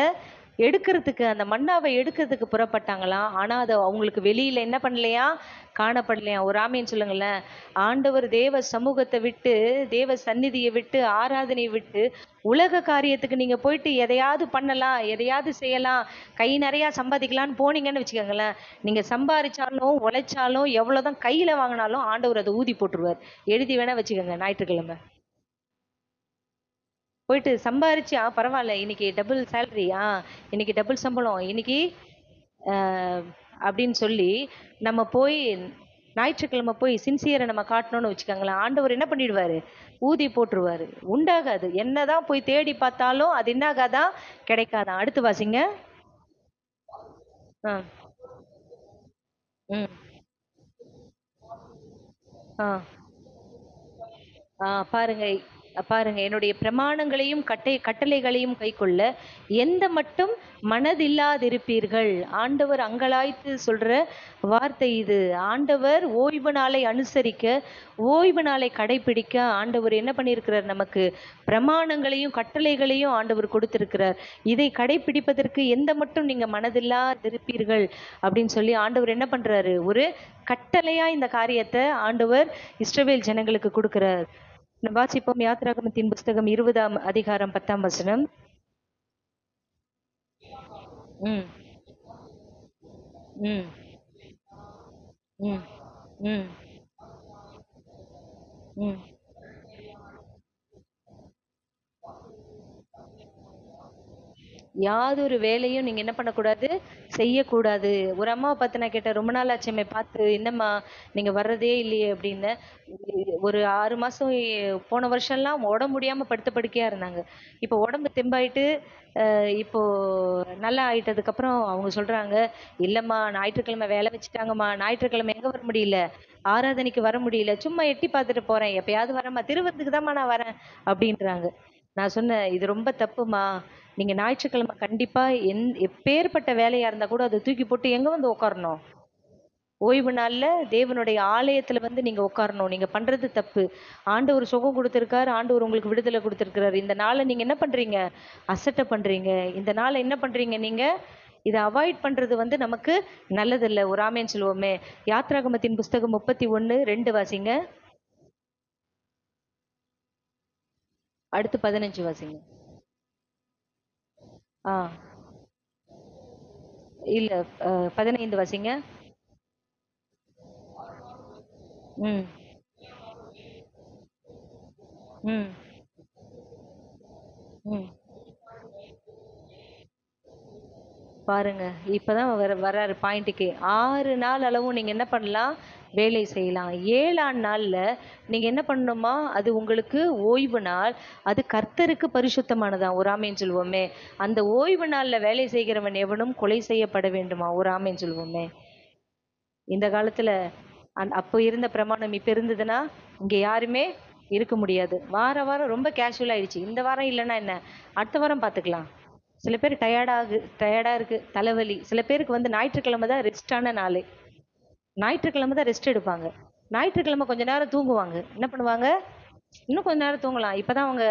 எடுக்கிறதுக்கு அந்த மன்னாவை எடுக்கிறதுக்கு புறப்பட்டாங்களாம். ஆனா, அது அவங்களுக்கு வெளியில என்ன பண்ணலையாம்? காணப்படலையாம். ஒரு ஆமீன் சொல்லுங்களேன். ஆண்டவர் தேவ சமூகத்த விட்டு, தேவ சந்நிதிய விட்டு, ஆராதனைய விட்டு, உலக காரியத்துக்கு நீங்க போயிட்டு எதையாவது பண்ணலாம், எதையாவது செய்யலாம், கை நெறையா சம்பாதிக்கலாம்ன்னு போனீங்கன்னு வச்சுக்கோங்களேன், நீங்க சம்பாரிச்சாலும், உழைச்சாலும், எவ்வளோதான் கையில வாங்குனாலும் ஆண்டவர் அத ஊதி போட்டுருவார். எழுதி வேணா வச்சுக்கோங்க ஞாயிற்றுக்கிழமை. போயிட்டு சம்பாரிச்சு, பரவால்ல இன்னைக்கு டபுள் சேலரி, இன்னைக்கு டபுள் சம்பளம், இன்னைக்கு அ அப்படின்னு சொல்லி நம்ம போய் ஞாயிற்றுக்கிழமை போய் சின்சியரை நம்ம காட்டணும்னு வச்சுக்கோங்களேன், ஆண்டவர் என்ன பண்ணிடுவாரு? ஊதி போட்டுருவாரு. உண்டாகாது. என்னதான் போய் தேடி பார்த்தாலும் அது என்ன ஆகாதான்? கிடைக்காதான். அடுத்து வாசிங்க. ஆ. ம். ஆ. பாருங்க, பாருங்க, என்னுடைய பிரமாணங்களையும் கட்டளைகளையும் கைக்கொள்ள எந்த மட்டும் மனதில்லாதிருப்பீர்கள். ஆண்டவர் அங்கலாய்த்து சொல்ற வார்த்தை இது. ஆண்டவர் ஓய்வு நாளை அனுசரிக்க, ஓய்வு நாளை கடைபிடிக்க ஆண்டவர் என்ன பண்ணியிருக்கிறார்? நமக்கு பிரமாணங்களையும் கட்டளைகளையும் ஆண்டவர் கொடுத்திருக்கிறார். இதை கடைபிடிப்பதற்கு எந்த மட்டும் நீங்க மனதில்லாதிருப்பீர்கள் அப்படின்னு சொல்லி ஆண்டவர் என்ன பண்றாரு? ஒரு கட்டளையா இந்த காரியத்தை ஆண்டவர் இஸ்ரவேல் ஜனங்களுக்கு கொடுக்கிறார். வாசிப்போம். யாத்திராகமத்தின் புஸ்தகம் 20ஆம் அதிகாரம் 10ஆம் வசனம். ம். ம். ம். ம். ம். யாதொரு வேலையும் நீங்க என்ன பண்ணக்கூடாது? செய்யக்கூடாது. ஒரு அம்மாவ பார்த்து நான் கேட்டேன், "ரொம்ப நாள் ஆச்சும்மே பார்த்து, என்னம்மா நீங்க வர்றதே இல்லையே?" அப்படின்னேன். ஒரு 6 மாசம் போன வருஷம்லாம் உடம்பு முடியாம படுத்த படுக்கையா இருந்தாங்க. இப்போ உடம்பு தெம்பாயிட்டு, இப்போ நல்லா ஆயிட்டதுக்கப்புறம் அவங்க சொல்றாங்க, "இல்லம்மா ஞாயிற்றுக்கிழமை வேலை வச்சுட்டாங்கம்மா. ஞாயிற்றுக்கிழமை எங்க வர முடியல? ஆராதனைக்கு வர முடியல. சும்மா எட்டி பார்த்துட்டு போறேன். எப்பயாவது வரேம்மா. திருவரத்துக்கு தாம்மா நான் வரேன்." அப்படின்றாங்க. நான் சொன்னேன், "இது ரொம்ப தப்புமா. நீங்க ஞாயிற்றுக்கிழமை கண்டிப்பா எப்பேர்ப்பட்ட வேலையா இருந்தா கூட அத தூக்கி போட்டு எங்க வந்து உட்காரணும்? ஓய்வு நாள்ல தேவனுடைய ஆலயத்துல வந்து நீங்க உட்காரணும். நீங்க பண்றது தப்பு. ஆண்டவர் சுகம் குடுத்திருக்காரு. ஆண்டவர் உங்களுக்கு விடுதலை குடுத்திருக்கிறாரு. இந்த நாள நீங்க என்ன பண்றீங்க? அசட்டை பண்றீங்க. இந்த நாள என்ன பண்றீங்க நீங்க? இத அவாய்ட் பண்றது வந்து நமக்கு நல்லதில்ல." ஒரு ஆமேன்னு சொல்லுவோமே. யாத்திராகமத்தின் புஸ்தகம் 31, 2 வாசிங்க. அடுத்து 15 வாசிங்க. ஆ. இல்ல, 15 வாசிங்க. ம். ம். ம். பாருங்க, இப்பதான் வர்றாரு பாயிண்ட்டுக்கே. 6 நாள் அளவும் நீங்க என்ன பண்ணலாம்? வேலை செய்யலாம். 7ஆம் நாள்ல நீங்க என்ன பண்ணணுமா? அது உங்களுக்கு ஓய்வு நாள். அது கர்த்தருக்கு பரிசுத்தமானதாம். ஒரு ஆமென் சொல்லுவோமே. அந்த ஓய்வு நாள்ல வேலை செய்கிறவன் எவனும் கொலை செய்யப்பட வேண்டுமா? ஒரு ஆமென் சொல்லுவோமே. இந்த காலத்துல அப்போ இருந்த பிரமாணம் இப்ப இருந்ததுன்னா இங்க யாருமே இருக்க முடியாது. வாரம் ரொம்ப கேஷுவல் ஆயிடுச்சு. இந்த வாரம் இல்லைன்னா என்ன, அடுத்த வாரம் பார்த்துக்கலாம். சில பேர் டயர்டா இருக்கு, தலைவலி. சில பேருக்கு வந்து ஞாயிற்றுக்கிழமை தான் ரெஸ்டான நாள். ஞாயிற்றுக்கிழமை தான் ரெஸ்ட் எடுப்பாங்க. ஞாயிற்றுக்கிழமை கொஞ்ச நேரம் தூங்குவாங்க. என்ன பண்ணுவாங்க? இன்னும் கொஞ்ச நேரம் தூங்கலாம். இப்பதான் அவங்க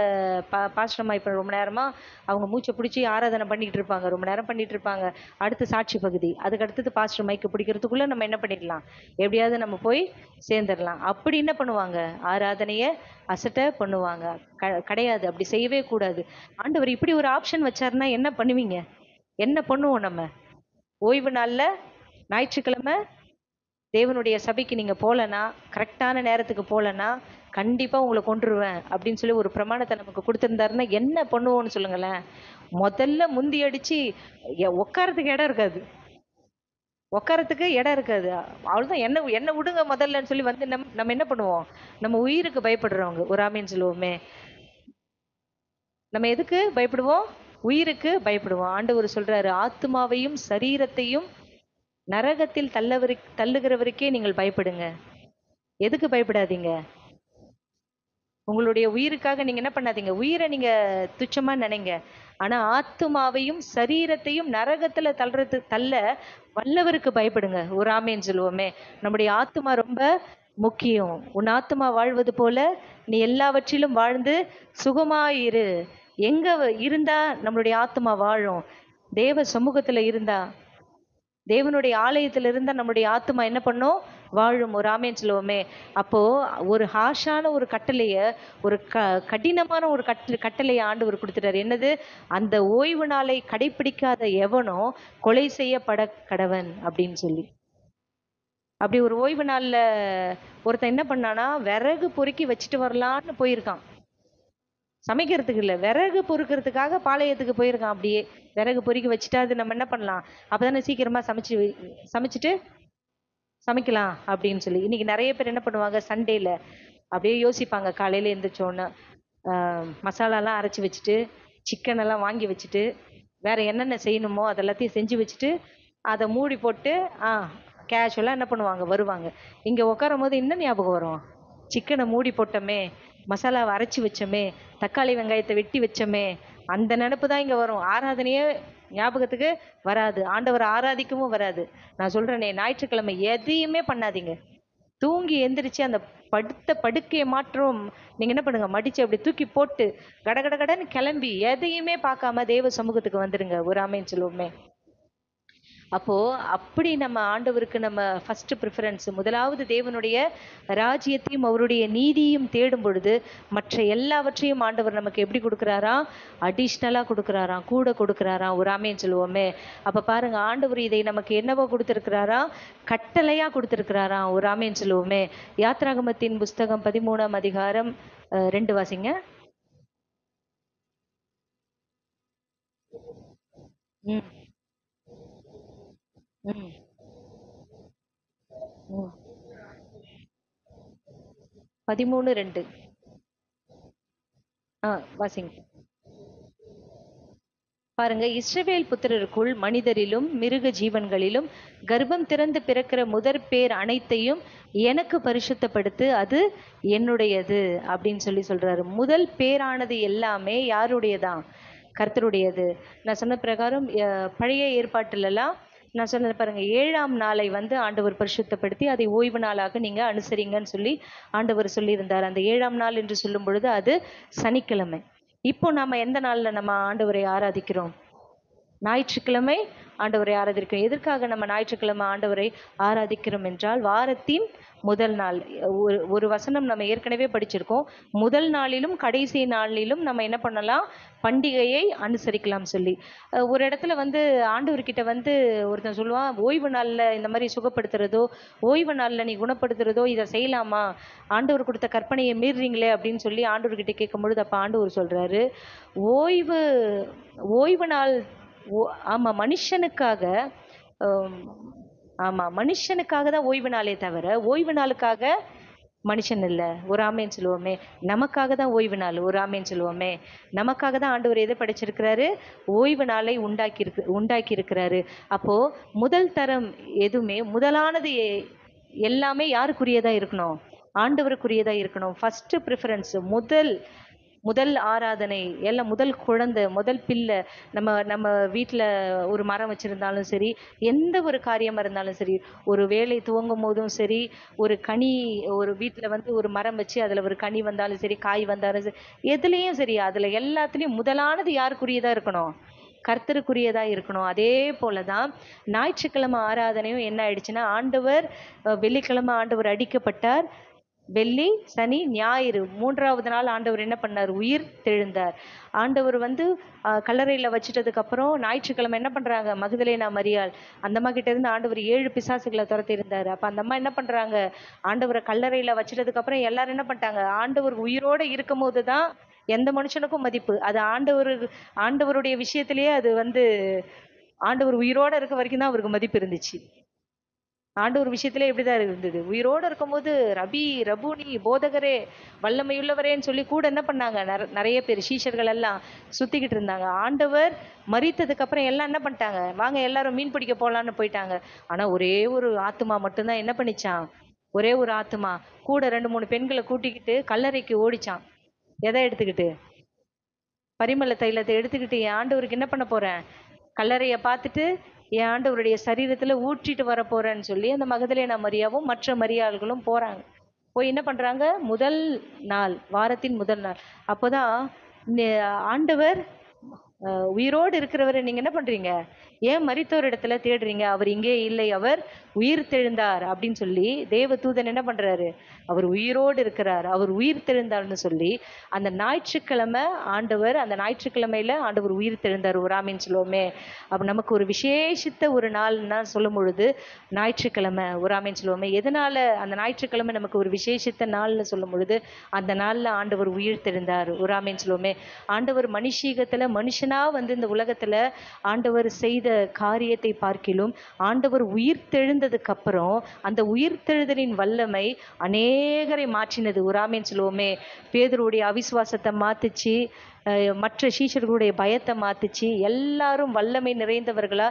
பாஸ்டர் அம்மா இப்ப ரொம்ப நேரமா அவங்க மூச்சை பிடிச்சி ஆராதனை பண்ணிட்டு இருப்பாங்க. ரொம்ப நேரம் பண்ணிட்டு இருப்பாங்க. அடுத்து சாட்சி பகுதி. அதுக்கு அடுத்தது பாஸ்டர் மைக்கு பிடிக்கிறதுக்குள்ள நம்ம என்ன பண்ணிடலாம்? எப்படியாவது நம்ம போய் சேர்ந்துடலாம். அப்படி என்ன பண்ணுவாங்க? ஆராதனைய அசட்ட பண்ணுவாங்க. கிடையாது. அப்படி செய்யவே கூடாது. ஆண்டவர் இப்படி ஒரு ஆப்ஷன் வச்சாருன்னா என்ன பண்ணுவீங்க? என்ன பண்ணுவோம் நம்ம? ஓய்வு நாள்ல ஞாயிற்றுக்கிழமை தேவனுடைய சபைக்கு நீங்க போலனா, கரெக்டான நேரத்துக்கு போலனா, கண்டிப்பா உங்களை கொன்றுவேன் அப்படின்னு சொல்லி ஒரு பிரமாணத்தை நமக்கு கொடுத்திருந்தாருன்னா என்ன பண்ணுவோம்னு சொல்லுங்களேன். முதல்ல முந்தி அடிச்சு உட்காரத்துக்கு இடம் இருக்காது. உட்காரத்துக்கு இடம் இருக்காது. அவ்வளவுதான். என்ன என்ன விடுங்க முதல்லன்னு சொல்லி வந்து நம்ம என்ன பண்ணுவோம்? நம்ம உயிருக்கு பயப்படுறவங்க. ஒரு ஆமீன் சொல்லுவோமே. நம்ம எதுக்கு பயப்படுவோம்? உயிருக்கு பயப்படுவோம். ஆண்டவர் சொல்றாரு, ஆத்துமாவையும் சரீரத்தையும் நரகத்தில் தள்ளுகிறவருக்கே நீங்கள் பயப்படுங்க. எதுக்கு பயப்படாதீங்க? உங்களுடைய உயிருக்காக நீங்க என்ன பண்ணாதீங்க. உயிரை நீங்க துச்சமா நினைங்க. ஆனா ஆத்துமாவையும் சரீரத்தையும் நரகத்துல தள்ள வல்லவருக்கு பயப்படுங்க. ஒரு ஆமேன்னு சொல்லுவோமே. நம்முடைய ஆத்துமா ரொம்ப முக்கியம். உன் ஆத்துமா வாழ்வது போல நீ எல்லாவற்றிலும் வாழ்ந்து சுகமாயிரு. எங்க இருந்தா நம்மளுடைய ஆத்துமா வாழும்? தேவ சமூகத்துல இருந்தா, தேவனுடைய ஆலயத்துல இருந்தா நம்முடைய ஆத்துமா என்ன பண்ணும்? வாழும். ஒரு ஆமேன்னு சொல்லுவோமே. அப்போ ஒரு ஹாஷான ஒரு கட்டளைய, ஒரு கடினமான ஒரு கட்டளையை ஆண்டவர் கொடுத்துட்டாரு. என்னது? அந்த ஓய்வு நாளை கடைபிடிக்காத எவனோ கொலை செய்யப்பட கடவன் அப்படின்னு சொல்லி. அப்படி ஒரு ஓய்வு நாள்ல ஒருத்தன் என்ன பண்ணானா, விறகு பொறுக்கி வச்சுட்டு வரலான்னு போயிருக்கான். சமைக்கிறதுக்கு இல்ல, விறகு பொறுக்கிறதுக்காக பாளையத்துக்கு போயிருக்கான். அப்படியே விறகு பொறுக்கி வச்சுட்டா அது நம்ம என்ன பண்ணலாம்? அப்பதானே சீக்கிரமா சமைச்சிட்டு சமைக்கலாம் அப்படின்னு சொல்லி. இன்னைக்கு நிறைய பேர் என்ன பண்ணுவாங்க? சண்டேல அப்படியே யோசிப்பாங்க. காலையில எழுந்திரிச்சோன்னு மசாலாலாம் அரைச்சி வச்சுட்டு, சிக்கன் எல்லாம் வாங்கி வச்சுட்டு, வேற என்னென்ன செய்யணுமோ அதெல்லாத்தையும் செஞ்சு வச்சுட்டு, அதை மூடி போட்டு கேஷுவலா என்ன பண்ணுவாங்க? வருவாங்க. இங்க உட்காரும் போது என்ன ஞாபகம் வரும்? சிக்கனை மூடி போட்டோமே, மசாலாவை அரைச்சி வச்சோமே, தக்காளி வெங்காயத்தை வெட்டி வச்சோமே, அந்த நினப்பு தான் இங்க வரும். ஆராதனையே ஞாபகத்துக்கு வராது. ஆண்டவர் ஆராதிக்கவும் வராது. நான் சொல்றேனே, ஞாயிற்றுக்கிழமை எதையுமே பண்ணாதீங்க. தூங்கி எந்திரிச்சு அந்த படுத்த படுக்கையை மாற்றம் நீங்க என்ன பண்ணுங்க? மடிச்சு அப்படி தூக்கி போட்டு கடகடன்னு கிளம்பி எதையுமே பார்க்காம தேவ சமூகத்துக்கு வந்துருங்க. ஒரு ஆமேன்னு சொல்லுவோமே. அப்போ அப்படி நம்ம ஆண்டவருக்கு நம்ம ஃபர்ஸ்ட் ப்ரிஃபரன்ஸ், முதலாவது தேவனுடைய ராஜ்யத்தையும் அவருடைய நீதியும் தேடும் பொழுது மற்ற எல்லாவற்றையும் ஆண்டவர் நமக்கு எப்படி கொடுக்குறாராம்? அடிஷ்னலா கொடுக்குறாராம், கூட கொடுக்குறாராம். ஒரு ஆமேன்னு சொல்லுவோமே. அப்ப பாருங்க, ஆண்டவர் இதை நமக்கு என்னவோ கொடுத்திருக்கிறாராம்? கட்டளையா கொடுத்திருக்கிறாராம். ஒரு ஆமேன்னு சொல்லுவோமே. யாத்ராகமத்தின் புஸ்தகம் 13ஆம் அதிகாரம் 2 வாசிங்க. ம் ம் ம் 13:2 வாசிங்க. பாருங்க, இஸ்ரவேல் புத்திரருக்குள் மனிதரிலும் மிருக ஜீவன்களிலும் கர்ப்பம் திறந்து பிறக்கிற முதற் பேர் அனைத்தையும் எனக்கு பரிசுத்தப்படுத்து, அது என்னுடையது அப்படின்னு சொல்லி சொல்றாரு. முதல் பேரானது எல்லாமே யாருடையதான்? கர்த்தருடையது. நான் சொன்ன பிரகாரம் பழைய ஏற்பாட்டுலலாம் நான் சொன்னது பாருங்க, 7ஆம் நாளை வந்து ஆண்டவர் பரிசுத்தப்படுத்தி அதை ஓய்வு நாளாக நீங்க அனுசரிங்கன்னு சொல்லி ஆண்டவர் சொல்லியிருந்தார். அந்த 7ஆம் நாள் என்று சொல்லும் பொழுது அது சனிக்கிழமை. இப்போ நாம எந்த நாள்ல நம்ம ஆண்டவரை ஆராதிக்கிறோம்? ஞாயிற்றுக்கிழமை ஆண்டவரை ஆராதிக்கிறோம். எதற்காக நம்ம ஞாயிற்றுக்கிழமை ஆண்டவரை ஆராதிக்கிறோம் என்றால், வாரத்தின் முதல் நாள். ஒரு வசனம் நம்ம ஏற்கனவே படிச்சிருக்கோம். முதல் நாளிலும் கடைசி நாளிலும் நம்ம என்ன பண்ணலாம்? பண்டிகையை அனுசரிக்கலாம் சொல்லி. ஒரு இடத்துல வந்து ஆண்டவர்கிட்ட வந்து ஒருத்தன் சொல்லுவான், ஓய்வு நாள்ல இந்த மாதிரி சுகப்படுத்துறதோ, ஓய்வு நாள்ல நீ குணப்படுத்துறதோ இதை செய்யலாமா? ஆண்டவர் கொடுத்த கற்பனையை மீறுறீங்களே அப்படின்னு சொல்லி ஆண்டவர்கிட்ட கேட்கும் பொழுது அப்ப ஆண்டவர் சொல்றாரு, ஓய்வு ஓய்வு நாள் ஆமா மனுஷனுக்காக. ஆம், ஆமா மனுஷனுக்காக தான் ஓய்வு நாளே தவிர ஓய்வு நாளுக்காக மனுஷன் இல்ல. ஒரு ஆமேன்னு சொல்லுவோமே. நமக்காக தான் ஓய்வு நாள். ஒரு ஆமேன்னு சொல்லுவோமே. நமக்காக தான் ஆண்டவர் எதை படைச்சிருக்கிறாரு? ஓய்வு நாளை உண்டாக்கி இருக்கிறாரு. அப்போ முதல் தரம் எதுவுமே முதலானது எல்லாமே யாருக்குரியதா இருக்கணும்? ஆண்டவருக்குரியதா இருக்கணும். ஃபர்ஸ்ட் ப்ரிஃபரன்ஸ், முதல் முதல் ஆராதனை எல்லாம், முதல் குழந்தை, முதல் பிள்ளை. நம்ம நம்ம வீட்டில் ஒரு மரம் வச்சுருந்தாலும் சரி, எந்த ஒரு காரியமாக இருந்தாலும் சரி, ஒரு வேலை துவங்கும் போதும் சரி, ஒரு கனி, ஒரு வீட்டில் வந்து ஒரு மரம் வச்சு அதில் ஒரு கனி வந்தாலும் சரி, காய் வந்தாலும் சரி, எதுலேயும் சரி, அதில் எல்லாத்துலேயும் முதலானது யாருக்குரியதாக இருக்கணும்? கர்த்தருக்குரியதா இருக்கணும். அதே போலதான் ஞாயிற்றுக்கிழமை ஆராதனையும் என்ன ஆயிடுச்சுன்னா, ஆண்டவர் வெள்ளிக்கிழமை ஆண்டவர் அடிக்கப்பட்டார். வெள்ளி, சனி, ஞாயிறு, மூன்றாவது நாள் ஆண்டவர் என்ன பண்ணார்? உயிர் தெழுந்தார். ஆண்டவர் வந்து கல்லறையில வச்சுட்டதுக்கு அப்புறம் ஞாயிற்றுக்கிழமை என்ன பண்றாங்க? மகதலேனா மரியாள் அந்த அம்மா கிட்ட இருந்து ஆண்டவர் 7 பிசாசுகளை துரத்தி இருந்தாரு. அப்ப அந்த அம்மா என்ன பண்றாங்க? ஆண்டவரை கல்லறையில வச்சிட்டதுக்கு அப்புறம் எல்லாரும் என்ன பண்ணிட்டாங்க? ஆண்டவர் உயிரோட இருக்கும் போதுதான் எந்த மனுஷனுக்கும் மதிப்பு. அது ஆண்டவருடைய விஷயத்திலேயே அது வந்து ஆண்டவர் உயிரோட இருக்க வரைக்கும் தான் அவருக்கு மதிப்பு இருந்துச்சு. ஆண்டவர் விஷயத்திலே இப்படிதான் இருந்தது. உயிரோட இருக்கும்போது ரபி, ரபூனி, போதகரே, வல்லமையுள்ளவரேன்னு சொல்லி கூட என்ன பண்ணாங்க? நிறைய பேர் சீஷர்கள் எல்லாம் சுத்திக்கிட்டு இருந்தாங்க. ஆண்டவர் மரித்ததுக்கு அப்புறம் எல்லாம் என்ன பண்ணிட்டாங்க? வாங்க எல்லாரும் மீன் பிடிக்க போலான்னு போயிட்டாங்க. ஆனா ஒரே ஒரு ஆத்துமா மட்டும்தான் என்ன பண்ணிச்சான்? ஒரே ஒரு ஆத்துமா கூட 2 3 பெண்களை கூட்டிக்கிட்டு கல்லறைக்கு ஓடிச்சான். எதை எடுத்துக்கிட்டு? பரிமள தைலத்தை எடுத்துக்கிட்டு, என் ஆண்டவருக்கு என்ன பண்ண போறேன்? கல்லறையை பார்த்துட்டு என் ஆண்டவருடைய சரீரத்துல ஊற்றிட்டு வர போறேன்னு சொல்லி அந்த மகதலேனா மரியாவும் மற்ற மரியாள்களும் போறாங்க. போய் என்ன பண்றாங்க? முதல் நாள், வாரத்தின் முதல் நாள். அப்போதான் ஆண்டவர் உயிரோடு இருக்கிறவரை நீங்க என்ன பண்றீங்க? ஏன் மரித்தோர் இடத்துல தேடுறீங்க? அவர் இங்கே இல்லை, அவர் உயிர் தெழுந்தார் அப்படின்னு சொல்லி தேவ தூதன் என்ன பண்றாரு? அவர் உயிரோடு இருக்கிறார், அவர் உயிர் தெழுந்தார்னு சொல்லி அந்த ஞாயிற்றுக்கிழமை ஆண்டவர், அந்த ஞாயிற்றுக்கிழமையில ஆண்டவர் உயிர் தெழுந்தார். ஒரு ஆமீன் சொல்லுவோமே. அப்ப நமக்கு ஒரு விசேஷித்த ஒரு நாள்னா சொல்லும் பொழுது ஞாயிற்றுக்கிழமை. ஒரு ஆமீன் சொல்லுவோமே. எதனால அந்த ஞாயிற்றுக்கிழமை நமக்கு ஒரு விசேஷித்த நாள்னு சொல்லும் பொழுது அந்த நாள்ல ஆண்டவர் உயிர் தெழுந்தார். ஒரு ஆமீன் சொல்லுவோமே. ஆண்டவர் மனுஷீகத்துல மனுஷனா வந்து இந்த உலகத்துல ஆண்டவர் செய்த காரியத்தை பார்க்கிலும் ஆண்டவர் உயிர் தெழுந்ததுக்கு அப்புறம் அந்த உயிர் தெழுதலின் வல்லமை அநேகரை மாற்றினது. ஒரு ஆமீன் சொல்லுவோமே. பேதுருடைய அவிசுவாசத்தை மாத்துச்சு, மற்ற சீஷர்களுடைய பயத்தை மாத்துச்சு. எல்லாரும் வல்லமை நிறைந்தவர்களா,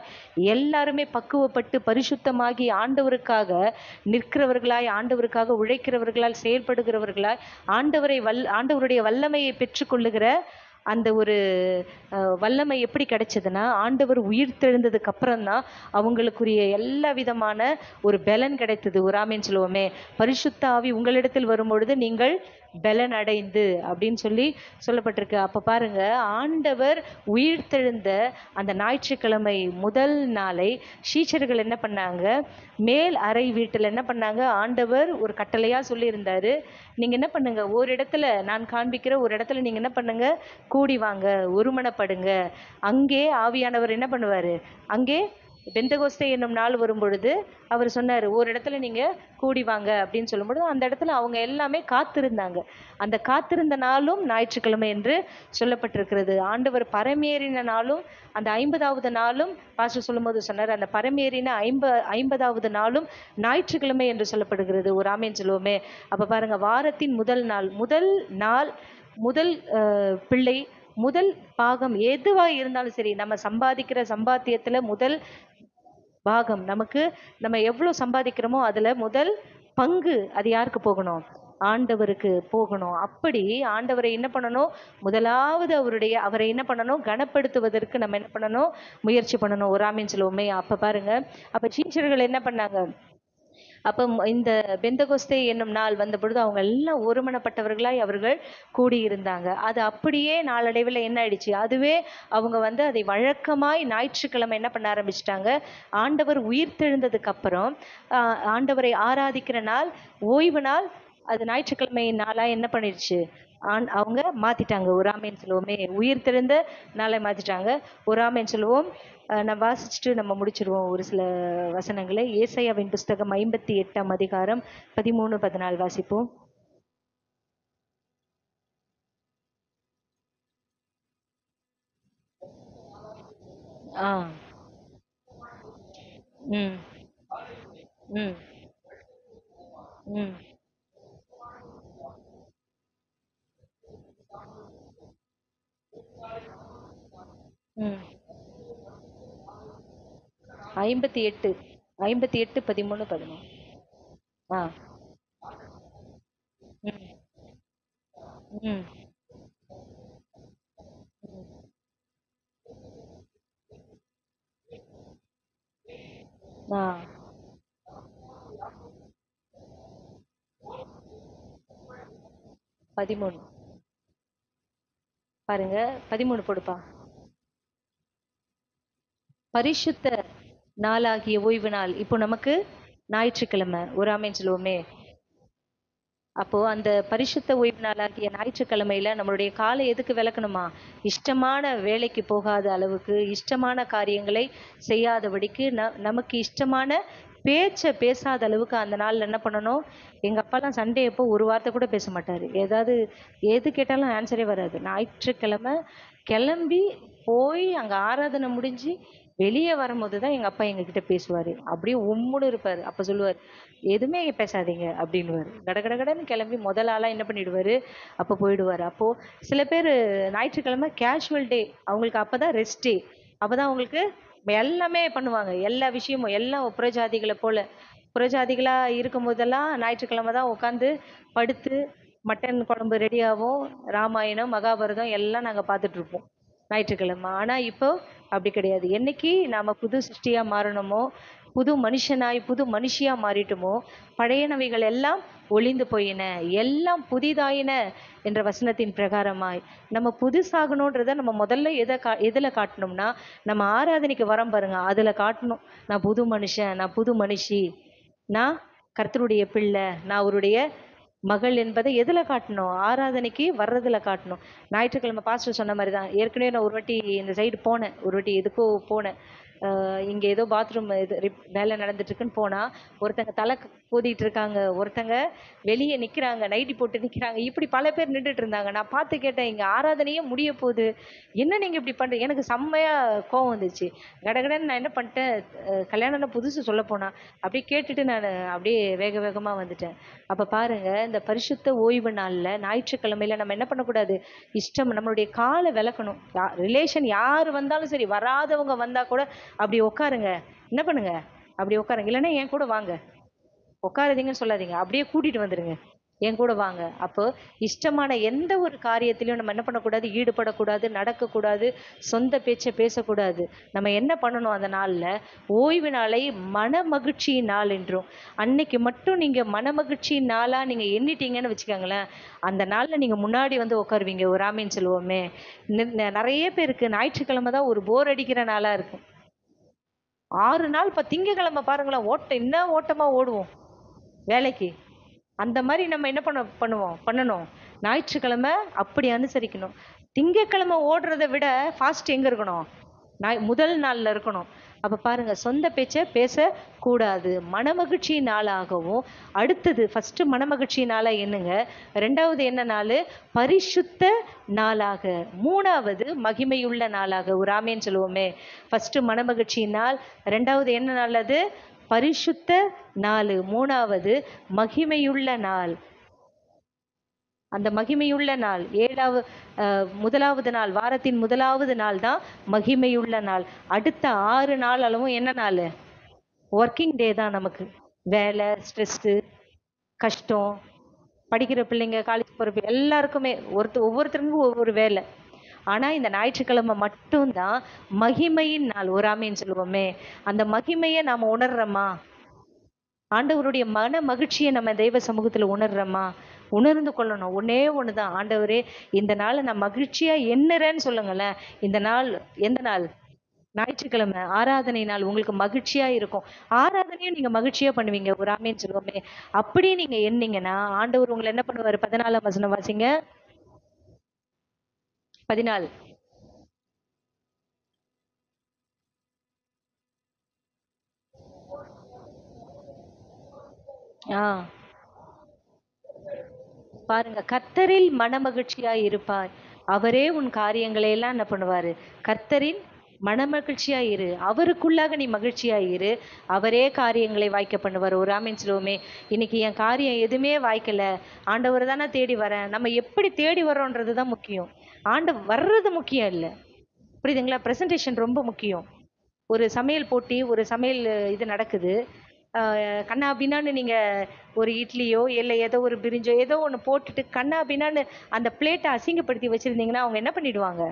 எல்லாருமே பக்குவப்பட்டு பரிசுத்தமாகி ஆண்டவருக்காக நிற்கிறவர்களாய், ஆண்டவருக்காக உழைக்கிறவர்களால், செயல்படுகிறவர்களாய், ஆண்டவருடைய வல்லமையை பெற்றுக்கொள்ளுகிற அந்த ஒரு வல்லமை எப்படி கிடைச்சதுன்னா, ஆண்டவர் உயிர் தெழுந்ததுக்கு அப்புறம் தான் அவங்களுக்குரிய எல்லா விதமான ஒரு பலன் கிடைத்தது. ஒரு ஆமீன் சொல்லுவோமே. பரிசுத்த ஆவி உங்களிடத்தில் வரும்பொழுது நீங்கள் பலன் அடைந்து அப்படின்னு சொல்லி சொல்லப்பட்டிருக்கு. அப்ப பாருங்க, ஆண்டவர் உயிர் தெழுந்த அந்த ஞாயிற்றுக்கிழமை முதல் நாளை சீஷர்கள் என்ன பண்ணாங்க? மேல் அறை வீட்டில் என்ன பண்ணாங்க? ஆண்டவர் ஒரு கட்டளையா சொல்லி இருந்தாரு. நீங்க என்ன பண்ணுங்க? ஒரு இடத்துல நான் காண்பிக்கிற ஒரு இடத்துல நீங்க என்ன பண்ணுங்க? கூடி வாங்க, ஒருமனப்படுங்க. அங்கே ஆவியானவர் என்ன பண்ணுவாரு? அங்கே பெந்தகோஸ்தே என்னும் நாள் வரும் பொழுது அவர் சொன்னாரு, ஒரு இடத்துல நீங்க கூடி வாங்க அப்படின்னு சொல்லும்பொழுது அந்த இடத்துல அவங்க எல்லாமே காத்திருந்தாங்க. அந்த காத்திருந்த நாளும் ஞாயிற்றுக்கிழமை என்று சொல்லப்பட்டிருக்கிறது. ஆண்டவர் பரமேறின நாளும் அந்த 50வது நாளும் பாஸ்டர் சொல்லும்போது சொன்னார், அந்த பரமேறின 50வது நாளும் ஞாயிற்றுக்கிழமை என்று சொல்லப்படுகிறது. ஒரு ஆமேன் சொல்லுவோமே. அப்ப பாருங்க, வாரத்தின் முதல் நாள் முதல் பிள்ளை, முதல் பாகம் எதுவா இருந்தாலும் சரி, நம்ம சம்பாதிக்கிற சம்பாத்தியத்துல முதல் பாகம், நம்ம எவ்வளவு சம்பாதிக்கிறோமோ அதுல முதல் பங்கு அது யாருக்கு போகணும்? ஆண்டவருக்கு போகணும். அப்படி ஆண்டவரை என்ன பண்ணணும்? முதலாவது அவரை என்ன பண்ணணும்? கனப்படுத்துவதற்கு நம்ம என்ன பண்ணணும்? முயற்சி பண்ணணும். ஒரு ஆமீன் சொல்லுவோமே. அப்ப பாருங்க, அப்ப சீஷர்கள் என்ன பண்ணாங்க? அப்ப இந்த பெந்தகோஸ்தே என்னும் நாள் வந்த பொழுது அவங்க எல்லாம் ஒருமனப்பட்டவர்களாய் அவர்கள் கூடியிருந்தாங்க. அது அப்படியே நாளடைவில் என்ன ஆயிடுச்சு? அதுவே அவங்க வந்து அதை வழக்கமாய் ஞாயிற்றுக்கிழமை என்ன பண்ண ஆரம்பிச்சிட்டாங்க? ஆண்டவர் உயிர் தெழுந்ததுக்கு அப்புறம் ஆண்டவரை ஆராதிக்கிற நாள், ஓய்வு நாள், அது ஞாயிற்றுக்கிழமை நாளா என்ன பண்ணிடுச்சு? அவங்க மாத்திட்டாங்க. ஒரு ஆமேன் சொல்லுவோமே. உயிர் தெழுந்த நாளை மாத்திட்டாங்க. ஒரு ஆமேன் சொல்லுவோம். நான் வாசிச்சுட்டு நம்ம முடிச்சிருவோம் ஒரு சில வசனங்களை. ஏசாயாவின் புஸ்தகம் 58ஆம் அதிகாரம் 13 14 வாசிப்போம். ஆ. ம். ம். ம். ம். 58. 58, 13, 11. ஆ. ம். ம். ஆ. 13. பாருங்க. 13 போடுப்பா. பரிசுத்த நாளாகிய ஓய்வு நாள். இப்போ நமக்கு ஞாயிற்றுக்கிழமை. ஒரு ஆமென் சொல்லுவோமே. அப்போ அந்த பரிசுத்த ஓய்வு நாளாகிய ஞாயிற்றுக்கிழமையில நம்மளுடைய காலை எதுக்கு விளக்கணுமா? இஷ்டமான வேலைக்கு போகாத அளவுக்கு, இஷ்டமான காரியங்களை செய்யாதபடிக்கு, நமக்கு இஷ்டமான பேச்ச பேசாத அளவுக்கு அந்த நாள்ல என்ன பண்ணணும்? எங்க அப்பாலாம் சண்டே அப்போ ஒரு வார்த்தை கூட பேச மாட்டாரு. ஏதாவது எது கேட்டாலும் ஆன்சரே வராது. ஞாயிற்றுக்கிழமை கிளம்பி போய் அங்க ஆராதனை முடிஞ்சு வெளியே வரும்போது தான் எங்க அப்பா எங்ககிட்ட பேசுவாரு. அப்படியே உம்முன்னு இருப்பாரு. அப்ப சொல்லுவாரு, எதுவுமே பேசாதீங்க அப்படின்னுவாரு. கடகடகடன்னு கிளம்பி முதல் ஆளா என்ன பண்ணிடுவாரு? அப்ப போயிடுவாரு. அப்போ சில பேர் ஞாயிற்றுக்கிழமை கேஷுவல் டே, அவங்களுக்கு அப்பதான் ரெஸ்ட் டே. அப்பதான் அவங்களுக்கு எல்லாமே பண்ணுவாங்க. எல்லா விஷயமும் எல்லாம் புறஜாதிகளை போல. புறஜாதிகளா இருக்கும் போதெல்லாம் ஞாயிற்றுக்கிழமை தான் உட்காந்து படுத்து மட்டன் குழம்பு ரெடியாகும், ராமாயணம் மகாபாரதம் எல்லாம் நாங்க பார்த்துட்டு இருப்போம் ஞாயிற்றுக்கிழமை. ஆனா இப்போ அப்படி கிடையாது. என்னைக்கு நாம புது சிருஷ்டியா மாறணுமோ, புது மனுஷனாய் புது மனுஷியா மாறிட்டோமோ, பழையனவைகள் எல்லாம் ஒளிந்து போயின, எல்லாம் புதிதாயின என்ற வசனத்தின் பிரகாரமாய் நம்ம புதுசாகணுன்றத நம்ம முதல்ல எதுல காட்டணும்னா, நம்ம ஆராதனைக்கு வரோம் பாருங்க, அதுல காட்டணும். நான் புது மனுஷன், நான் புது மனுஷி, நான் கர்த்தருடைய பிள்ளை, நான் அவருடைய மகள் என்பதை எதுல காட்டணும்? ஆராதனைக்கு வர்றதுல காட்டணும். ஞாயிற்றுக்கிழமை பாஸ்டர் சொன்ன மாதிரி தான். ஏற்கனவே நான் ஒரு வாட்டி இந்த சைடு போனேன். ஒரு வாட்டி எதுக்கோ போனேன். இங்க ஏதோ பாத்ரூம் இது வேலை நடந்துட்டு இருக்குன்னு போனா, ஒருத்தங்க தலை ஊதிட்டு இருக்காங்க, ஒருத்தங்க வெளியே நிக்கிறாங்க, நைட்டி போட்டு நிக்கிறாங்க. இப்படி பல பேர் நின்றுட்டு இருந்தாங்க. நான் பார்த்து கேட்டேன், இங்க ஆராதனையே முடிய போகுது, என்ன நீங்க இப்படி பண்றீங்க? எனக்கு செம்மையா கோவம் வந்துச்சு. கடகடன்னு நான் என்ன பண்ணிட்டேன், கல்யாணம் புதுசு சொல்ல போனா, அப்படியே கேட்டுட்டு நான் அப்படியே வேக வேகமா வந்துட்டேன். அப்ப பாருங்க, இந்த பரிசுத்த ஓய்வு நாள்ல ஞாயிற்றுக்கிழமையில நம்ம என்ன பண்ணக்கூடாது? இஷ்டம் நம்மளுடைய காலை விளக்கணும். ரிலேஷன் யாரு வந்தாலும் சரி, வராதவங்க வந்தா கூட அப்படி உட்காருங்க. என்ன பண்ணுங்க? அப்படி உட்காருங்க. இல்லைன்னா என் கூட வாங்க. உட்காருதீங்கன்னு சொல்லாதீங்க. அப்படியே கூட்டிட்டு வந்துருங்க. என் கூட வாங்க. அப்போ இஷ்டமான எந்த ஒரு காரியத்திலையும் நம்ம என்ன பண்ணக்கூடாது? ஈடுபடக்கூடாது, நடக்கக்கூடாது, சொந்த பேச்ச பேசக்கூடாது. நம்ம என்ன பண்ணணும் அந்த நாள்ல? ஓய்வு நாளை மனமகிழ்ச்சியின் நாள் என்றும். அன்னைக்கு மட்டும் நீங்க மனமகிழ்ச்சியின் நாளா நீங்க எண்ணிட்டீங்கன்னு வச்சுக்கோங்களேன், அந்த நாள்ல நீங்க முன்னாடி வந்து உட்காருவீங்க. ஒரு ஆமீன் சொல்லுவோமே. நிறைய பேருக்கு ஞாயிற்றுக்கிழமை தான் ஒரு போர் அடிக்கிற நாளா இருக்கும். 6 நாள் இப்ப திங்கட்கிழமை பாருங்களேன், ஓட்டம் என்ன ஓட்டமா ஓடுவோம் வேலைக்கு. அந்த மாதிரி நம்ம என்ன பண்ணணும். ஞாயிற்றுக்கிழமை அப்படி அனுசரிக்கணும். திங்கட்கிழமை ஓடுறதை விட ஃபாஸ்ட் எங்க இருக்கணும்? முதல் நாள்ல இருக்கணும். அப்ப பாருங்க, சொந்த பேச்ச பேசக்கூடாது. மனமகிழ்ச்சி நாளாகவும், அடுத்தது ஃபர்ஸ்ட் மனமகிழ்ச்சி நாளா என்னங்க, ரெண்டாவது என்ன நாள்? பரிசுத்த நாளாக, மூணாவது மகிமையுள்ள நாளாக. ஒரு ஆமேன்னு சொல்லுவோமே. ஃபர்ஸ்ட் மனமகிழ்ச்சி நாள், ரெண்டாவது என்ன நாள்? அது பரிசுத்த நாள், மூணாவது மகிமையுள்ள நாள். அந்த மகிமையுள்ள நாள் முதலாவது நாள், வாரத்தின் முதலாவது நாள் தான் மகிமையுள்ள நாள். அடுத்த 6 நாள் அளவும் என்ன நாள்? ஒர்க்கிங் டே தான் நமக்கு. வேலை, ஸ்ட்ரெஸ்ஸு, கஷ்டம், படிக்கிற பிள்ளைங்க, காலேஜ் போகிற எல்லாருக்குமே ஒவ்வொருத்தருக்கும் ஒவ்வொரு வேலை. ஆனா இந்த ஞாயிற்றுக்கிழமை மட்டும்தான் மகிமையின் நாள். ஒரு ஆமீன் சொல்லுவோமே. அந்த மகிமையை நாம உணர்றோமா? ஆண்டவருடைய மன மகிழ்ச்சியை நம்ம தெய்வ சமூகத்துல உணர்றோமா? உணர்ந்து கொள்ளணும். ஒன்னே ஒண்ணுதான், ஆண்டவரே இந்த நாளை நான் மகிழ்ச்சியா எண்ணுறேன்னு சொல்லுங்களேன். இந்த நாள் எந்த நாள்? ஞாயிற்றுக்கிழமை ஆராதனை நாள் உங்களுக்கு மகிழ்ச்சியா இருக்கும். ஆராதனையும் நீங்க மகிழ்ச்சியா பண்ணுவீங்க. ஒரு ஆமேன்னு சொல்லுவோமே. அப்படி நீங்க எண்ணீங்கன்னா ஆண்டவர் உங்களை என்ன பண்ணுவாரு? 14ஆம் வசனம் வாசிங்க. 14. பாருங்க, கர்த்தரில் மனமகிழ்ச்சியாய் இருப்பாய், அவரே உன் காரியங்களை எல்லாம் என்ன பண்ணுவாரு? கர்த்தரின் மனமகிழ்ச்சியா இரு. அவருக்குள்ளாக நீ மகிழ்ச்சியா இரு. அவரே காரியங்களை வாய்க்க பண்ணுவார். ஒரு ஆமென் சொல்லுவோமே. இன்னைக்கு என் காரியம் எதுவுமே வாய்க்கல. ஆண்டவர தான் நான் தேடி வரேன். நம்ம எப்படி தேடி வர்றோம்ன்றது தான் முக்கியம். வர்றது முக்கியம் இல்ல. புரியுதுங்களா? பிரசன்டேஷன் ரொம்ப முக்கியம். ஒரு சமையல் போட்டி, ஒரு சமையல் இது நடக்குது. அ கன்னா பின்னான்னு நீங்க ஒரு இட்லியோ, இல்ல ஏதோ ஒரு பிரிஞ்சோ, ஏதோ ஒண்ணு போட்டுட்டு கன்னா பின்னான்னு அந்த பிளேட்ட அசிங்கப்படுத்தி வச்சிருந்தீங்கன்னா, அவங்க என்ன பண்ணிடுவாங்க?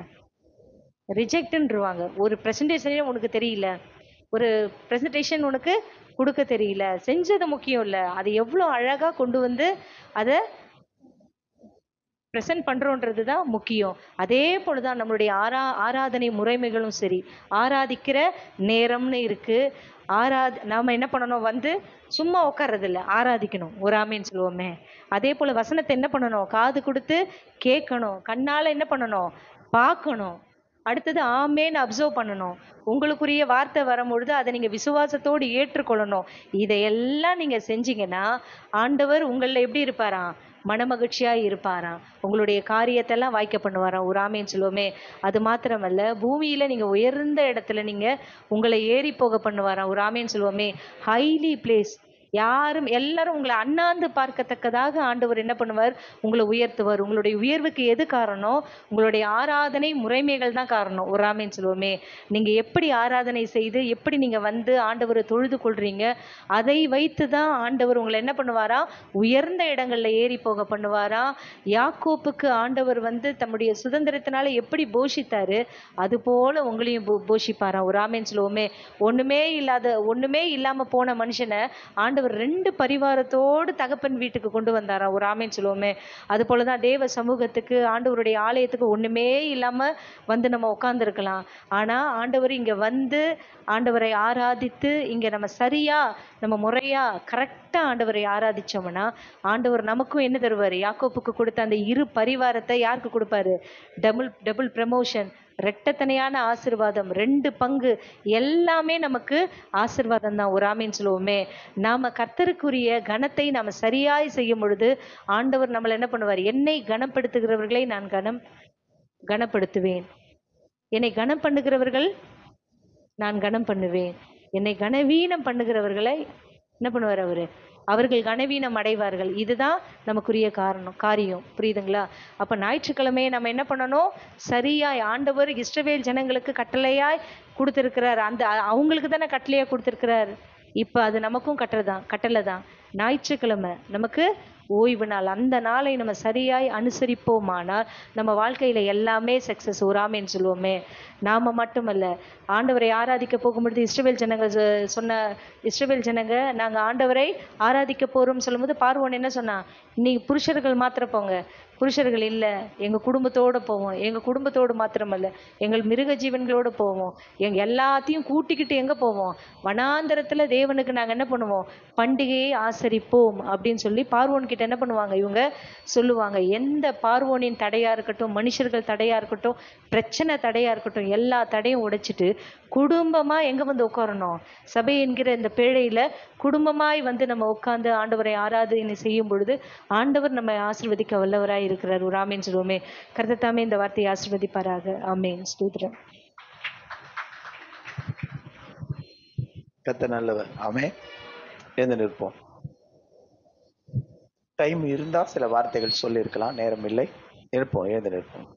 ரிஜெக்ட்ன்றுவாங்க. ஒரு பிரசன்டேஷனே உனக்கு தெரியல. ஒரு பிரசன்டேஷன் உனக்கு குடுக்க தெரியல. செஞ்சது முக்கியம் இல்ல. அது எவ்ளோ அழகா கொண்டு வந்து அத பிரசன்ட் பண்றோன்றது தான் முக்கியம். அதே போல தான் நம்மளுடைய ஆராதனை முறைமைகளும் சரி. ஆராதிக்கிற நேரம்னு இருக்கு. நாம என்ன பண்ணணும்? வந்து சும்மா உட்கார்றதில்ல. ஆராதிக்கணும். ஒரு ஆமென் சொல்லுவோமே. அதே போல வசனத்த என்ன பண்ணணும்? காது குடுத்து கேட்கணும். கண்ணால என்ன பண்ணணும்? பார்க்கணும். அடுத்தது ஆமேன்னு அப்சர்வ் பண்ணணும். உங்களுக்குரிய வார்த்தை வரும்பொழுது அதை நீங்க விசுவாசத்தோடு ஏற்றுக்கொள்ளணும். இதையெல்லாம் நீங்க செஞ்சீங்கன்னா, ஆண்டவர் உங்கள்ல எப்படி இருப்பாராம்? மனமகிழ்ச்சியா இருப்பாராம். உங்களுடைய காரியத்தெல்லாம் வாய்க்க பண்ணுவாராம். ஒரு ஆமென் சொல்லுவோமே. அது மாத்திரமல்ல, பூமியில நீங்க உயர்ந்த இடத்துல நீங்க உங்களை ஏறி போக பண்ணுவாராம். ஒரு ஆமென் சொல்லுவோமே. Highly place. யாரும் எல்லாரும் உங்களை அண்ணாந்து பார்க்கத்தக்கதாக ஆண்டவர் என்ன பண்ணுவார்? உங்களை உயர்த்துவார். உங்களுடைய உயர்வுக்கு எது காரணம்? உங்களுடைய ஆராதனை முறைமைகள் தான் காரணம். ஒரு ஆமென் சொல்லுவோமே. நீங்க எப்படி ஆராதனை செய்து, எப்படி நீங்க வந்து ஆண்டவரை தொழுது கொள்றீங்க, அதை வைத்து தான் ஆண்டவர் உங்களை என்ன பண்ணுவாராம்? உயர்ந்த இடங்கள்ல ஏறி போக பண்ணுவாராம். யாக்கோப்புக்கு ஆண்டவர் வந்து தம்முடைய சுதந்திரத்தினால எப்படி போஷித்தாரு, அது போல உங்களையும் போஷிப்பாராம். ஒரு ஆமென் சொல்லுவோமே. ஒண்ணுமே இல்லாம போன மனுஷனை ஆண்டவர் 2 பரிவாரத்தோடு தகப்பன் வீட்டுக்கு கொண்டு வந்தாராம். ஒரு ஆமென் சொல்லுவோமே. அது போலதான் தேவ சமூகத்துக்கு, ஆண்டவருடைய ஆலயத்துக்கு ஒண்ணுமே இல்லாம வந்து நம்ம உட்கார்ந்துருக்கலாம். ஆனா ஆண்டவர் இங்க வந்து ஆண்டவரை ஆராதித்து இங்க நம்ம சரியா, நம்ம முறையா, கரெக்டா ஆண்டவரை ஆராதிச்சோம்னா, ஆண்டவர் நமக்கும் என்ன தருவாரு? யாக்கோப்புக்கு கொடுத்த அந்த 2 பரிவாரத்தை யாருக்கு கொடுப்பாரு? Double double promotion. ரெட்டத்தனையான ஆசீர்வாதம். 2 பங்கு எல்லாமே நமக்கு ஆசீர்வாதம் தான். ஒரு ஆமென் சொல்லுவோமே. நாம கர்த்தருக்குரிய கனத்தை நாம சரியாய் செய்யும் பொழுது ஆண்டவர் நம்மளை என்ன பண்ணுவார்? என்னை கனப்படுத்துகிறவர்களை நான் கனப்படுத்துவேன். என்னை கனம் பண்ணுகிறவர்கள் நான் கனம் பண்ணுவேன். என்னை கனவீனம் பண்ணுகிறவர்களை என்ன பண்ணுவார் அவரு? அவர்கள் கனவீனம் அடைவார்கள். இதுதான் நமக்குரிய காரியம். புரியுதுங்களா? அப்ப ஞாயிற்றுக்கிழமையை நம்ம என்ன பண்ணணும்? சரியாய் ஆண்டவர் இஸ்ரவேல் ஜனங்களுக்கு கட்டளையாய் கொடுத்திருக்கிறார். அவங்களுக்கு தானே கட்டளையா கொடுத்திருக்கிறார். இப்ப அது நமக்கும் கட்டளை தான். ஞாயிற்றுக்கிழமை நமக்கு ஓய்வு நாள். அந்த நாளை நம்ம சரியாய் அனுசரிப்போமானால் நம்ம வாழ்க்கையில எல்லாமே சக்சஸ். ஒரு ஆமென் சொல்லுவோமே. நாம மட்டுமல்ல, ஆண்டவரை ஆராதிக்க போகும்பொழுது இஸ்ரவேல் ஜனங்க நாங்க ஆண்டவரை ஆராதிக்க போறோம் சொல்லும்போது பார்வோன் என்ன சொன்னா? நீ புருஷர்கள் மாத்திரம் போங்க. புருஷர்கள் இல்ல, எங்க குடும்பத்தோட போவோம். எங்க குடும்பத்தோடு மாத்திரமல்ல, எங்கள் மிருக ஜீவன்களோட போவோம். எல்லாத்தையும் கூட்டிக்கிட்டு எங்க போவோம்? வனாந்தரத்துல தேவனுக்கு நாங்க என்ன பண்ணுவோம்? பண்டிகையை ஆசரிப்போம் அப்படின்னு சொல்லி பார்வோன் கிட்ட என்ன பண்ணுவாங்க? இவங்க சொல்லுவாங்க. எந்த பார்வோனின் தடையா இருக்கட்டும், மனுஷர்கள் தடையா இருக்கட்டும், பிரச்சனை தடையா இருக்கட்டும், எல்லா தடையும் உடைச்சிட்டு குடும்பமா எங்க வந்து உட்காரணும்? சபை என்கிற இந்த பேழையில குடும்பமாய் வந்து நம்ம உட்கார்ந்து ஆண்டவரை ஆராதனை செய்யும் பொழுது ஆண்டவர் நம்மை ஆசீர்வதிக்க வல்லவராய் இருக்கிறார். ஒரு ஆமென் சொல்லுவோமே. கர்த்தர் தாமே இந்த வார்த்தையை ஆசீர்வதிப்பாராக. ஆமென். ஸ்தோத்திரம். கர்த்தர் நல்லவர். ஆமென். எழுந்து நிற்போம். டைம் இருந்தா சில வார்த்தைகள் சொல்லி இருக்கலாம், நேரம் இல்லை. எழுந்து நிற்போம்.